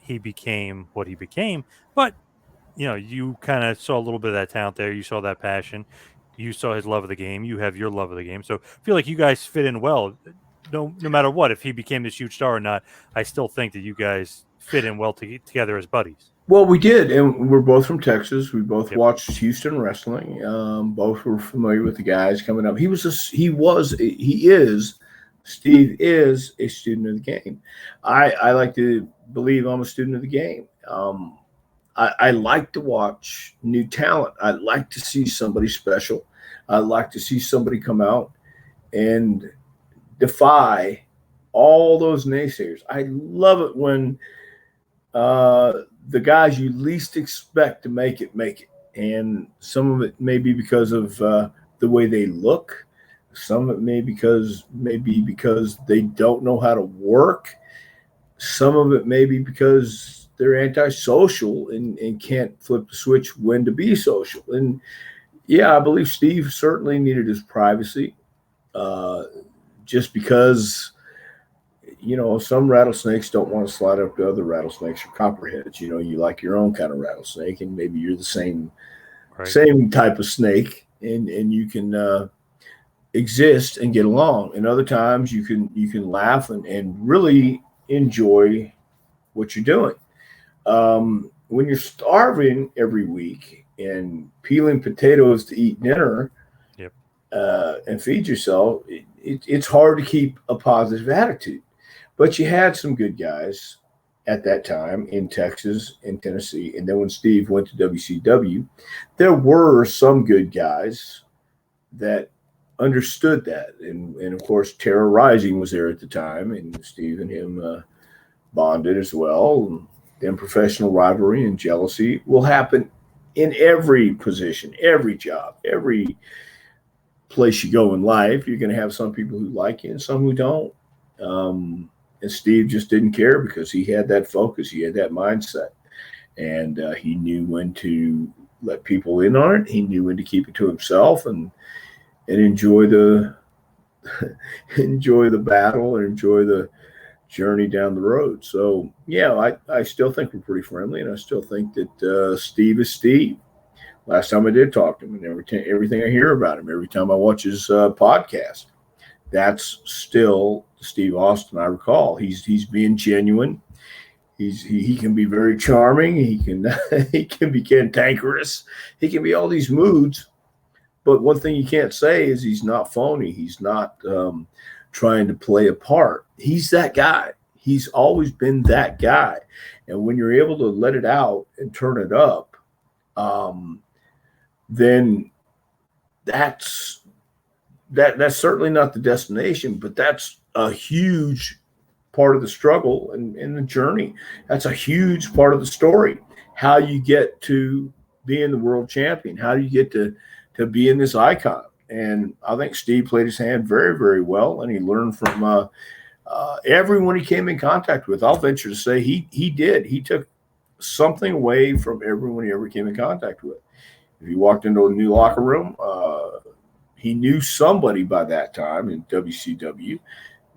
he became what he became. But, you kind of saw a little bit of that talent there. You saw that passion. You saw his love of the game. You have your love of the game. So I feel like you guys fit in well. No matter what, if he became this huge star or not, I still think that you guys fit in well together as buddies. Well, we did, and we're both from Texas. We both watched Houston wrestling. Both were familiar with the guys coming up. Steve is a student of the game. I like to believe I'm a student of the game. I like to watch new talent. I like to see somebody special. I like to see somebody come out and defy all those naysayers. I love it when the guys you least expect to make it. And some of it may be because of the way they look. Some of it may be because they don't know how to work. Some of it may be because they're antisocial and can't flip the switch when to be social. And yeah, I believe Steve certainly needed his privacy just because some rattlesnakes don't want to slide up to other rattlesnakes or copperheads. You like your own kind of rattlesnake, and maybe you're the same type of snake, and you can exist and get along. And other times you can laugh and really enjoy what you're doing. When you're starving every week and peeling potatoes to eat dinner and feed yourself, it's hard to keep a positive attitude. But you had some good guys at that time in Texas, in Tennessee. And then when Steve went to WCW, there were some good guys that understood that. And of course, Terror Rising was there at the time, and Steve and him bonded as well. And then professional rivalry and jealousy will happen in every position, every job, every place you go in life. You're going to have some people who like you and some who don't. And Steve just didn't care because he had that focus, he had that mindset, and he knew when to let people in on it. He knew when to keep it to himself and enjoy the enjoy the battle and enjoy the journey down the road. So yeah, I still think we're pretty friendly, and I still think that Steve is Steve. Last time I did talk to him, and everything I hear about him, every time I watch his podcast, that's still Steve Austin I recall. He's being genuine. He can be very charming. He can he can be cantankerous. He can be all these moods. But one thing you can't say is he's not phony. He's not trying to play a part. He's that guy. He's always been that guy. And when you're able to let it out and turn it up, then that's certainly not the destination, but that's a huge part of the struggle and the journey. That's a huge part of the story. How you get to being the world champion, how do you get to being this icon? And I think Steve played his hand very, very well, and he learned from everyone he came in contact with. I'll venture to say he did. He took something away from everyone he ever came in contact with. If he walked into a new locker room, he knew somebody by that time in WCW.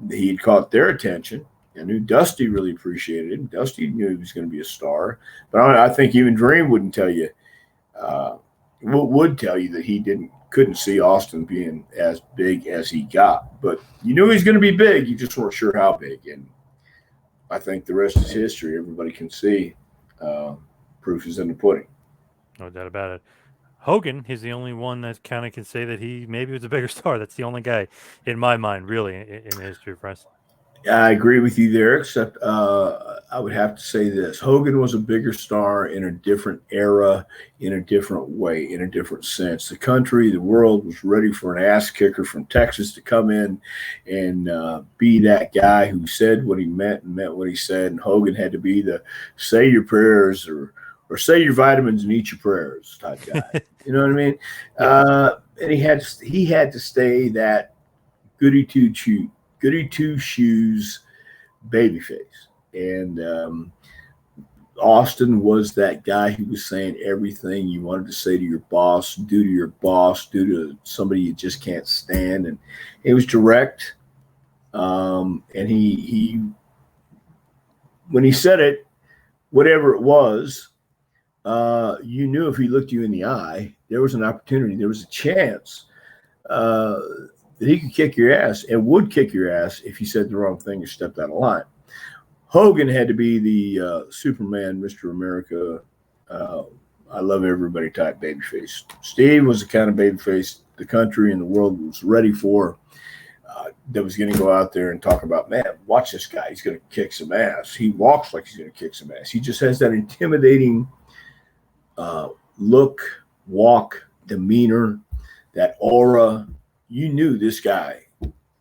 He had caught their attention. I knew Dusty really appreciated him. Dusty knew he was going to be a star. But I think even Dream wouldn't tell you, would tell you that he couldn't see Austin being as big as he got. But you knew he was going to be big. You just weren't sure how big. And I think the rest is history. Everybody can see. Proof is in the pudding. No doubt about it. Hogan is the only one that kind of can say that he maybe was a bigger star. That's the only guy, in my mind, really, in the history of wrestling. I agree with you there, except I would have to say this. Hogan was a bigger star in a different era, in a different way, in a different sense. The country, the world was ready for an ass kicker from Texas to come in and be that guy who said what he meant and meant what he said. And Hogan had to be the say your prayers or say your vitamins and eat your prayers type guy. You know what I mean? And he had to stay that goody two shoes babyface. And Austin was that guy who was saying everything you wanted to say to your boss, do to your boss, do to somebody you just can't stand. And it was direct. And he when he said it, whatever it was, you knew if he looked you in the eye, there was an opportunity, there was a chance that he could kick your ass and would kick your ass if you said the wrong thing or stepped out of line. Hogan had to be the Superman, Mr. America, I love everybody type babyface. Steve was the kind of babyface the country and the world was ready for, that was going to go out there and talk about, man, watch this guy. He's going to kick some ass. He walks like he's going to kick some ass. He just has that intimidating look, walk, demeanor, that aura. You knew this guy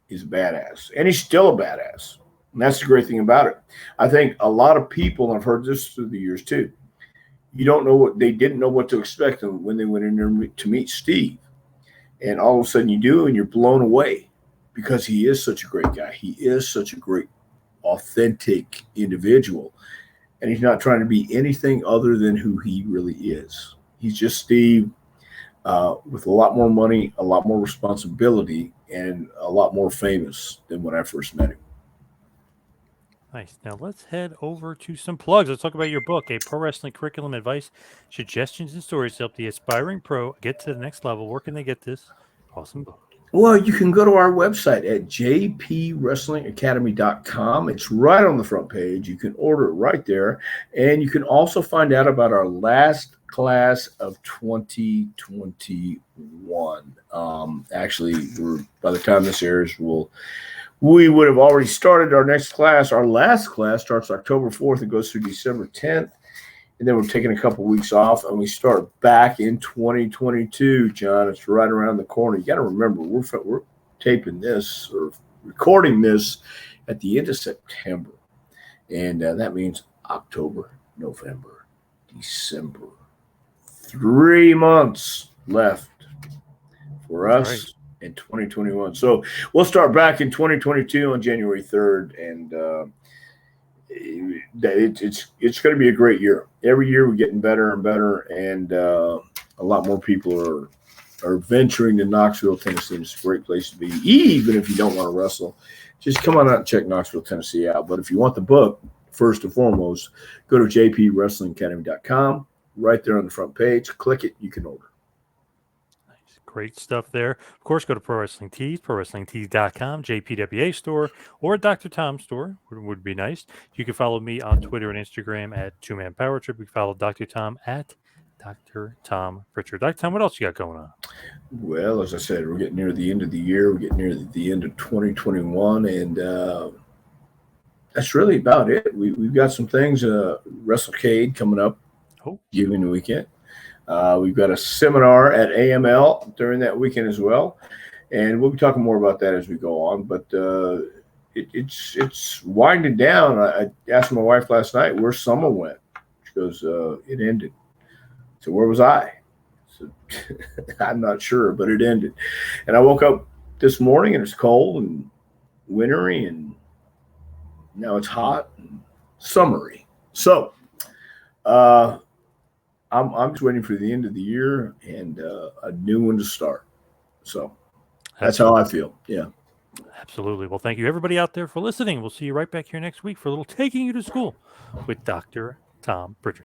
is a badass, and he's still a badass. And that's the great thing about it. I think a lot of people, and I've heard this through the years too, they didn't know what to expect when they went in there to meet Steve. And all of a sudden you do, and you're blown away because he is such a great guy. He is such a great, authentic individual. And he's not trying to be anything other than who he really is. He's just Steve with a lot more money, a lot more responsibility, and a lot more famous than when I first met him. Nice. Now let's head over to some plugs. Let's talk about your book, A Pro Wrestling Curriculum Advice, Suggestions, and Stories to Help the Aspiring Pro Get to the Next Level. Where can they get this awesome book? Well, you can go to our website at jpwrestlingacademy.com. It's right on the front page. You can order it right there. And you can also find out about our last class of 2021. Actually, by the time this airs, we would have already started our next class. Our last class starts October 4th and goes through December 10th. and then we're taking a couple weeks off, and we start back in 2022. John, it's right around the corner. You got to remember, we're taping this or recording this at the end of September, and that means October, November, December. 3 months left for us in 2021. So we'll start back in 2022 on January 3rd, and it's going to be a great year. Every year we're getting better and better, and a lot more people are venturing to Knoxville, Tennessee. It's a great place to be, even if you don't want to wrestle. Just come on out and check Knoxville, Tennessee out. But if you want the book, first and foremost, go to jpwrestlingacademy.com. Right there on the front page, click it, you can order. Nice. Great stuff there. Of course, go to Pro Wrestling Tees, prowrestlingtees.com, JPWA store, or Dr. Tom store would be nice. You can follow me on Twitter and Instagram at 2Man Power Trip. You can follow Dr. Tom at Dr. Tom Prichard. Dr. Tom, what else you got going on? Well, as I said, we're getting near the end of the year. We're getting near the end of 2021, and that's really about it. We've got some things, WrestleCade coming up. Giving the weekend. We've got a seminar at AML during that weekend as well, and we'll be talking more about that as we go on. But it's winding down. I asked my wife last night where summer went. She goes, "It ended." So where was I? So, I'm not sure, but it ended. And I woke up this morning and it's cold and wintry, and now it's hot and summery. So. I'm just waiting for the end of the year and a new one to start. So that's how I feel. Yeah. Absolutely. Well, thank you, everybody out there, for listening. We'll see you right back here next week for a little Taking You to School with Dr. Tom Prichard.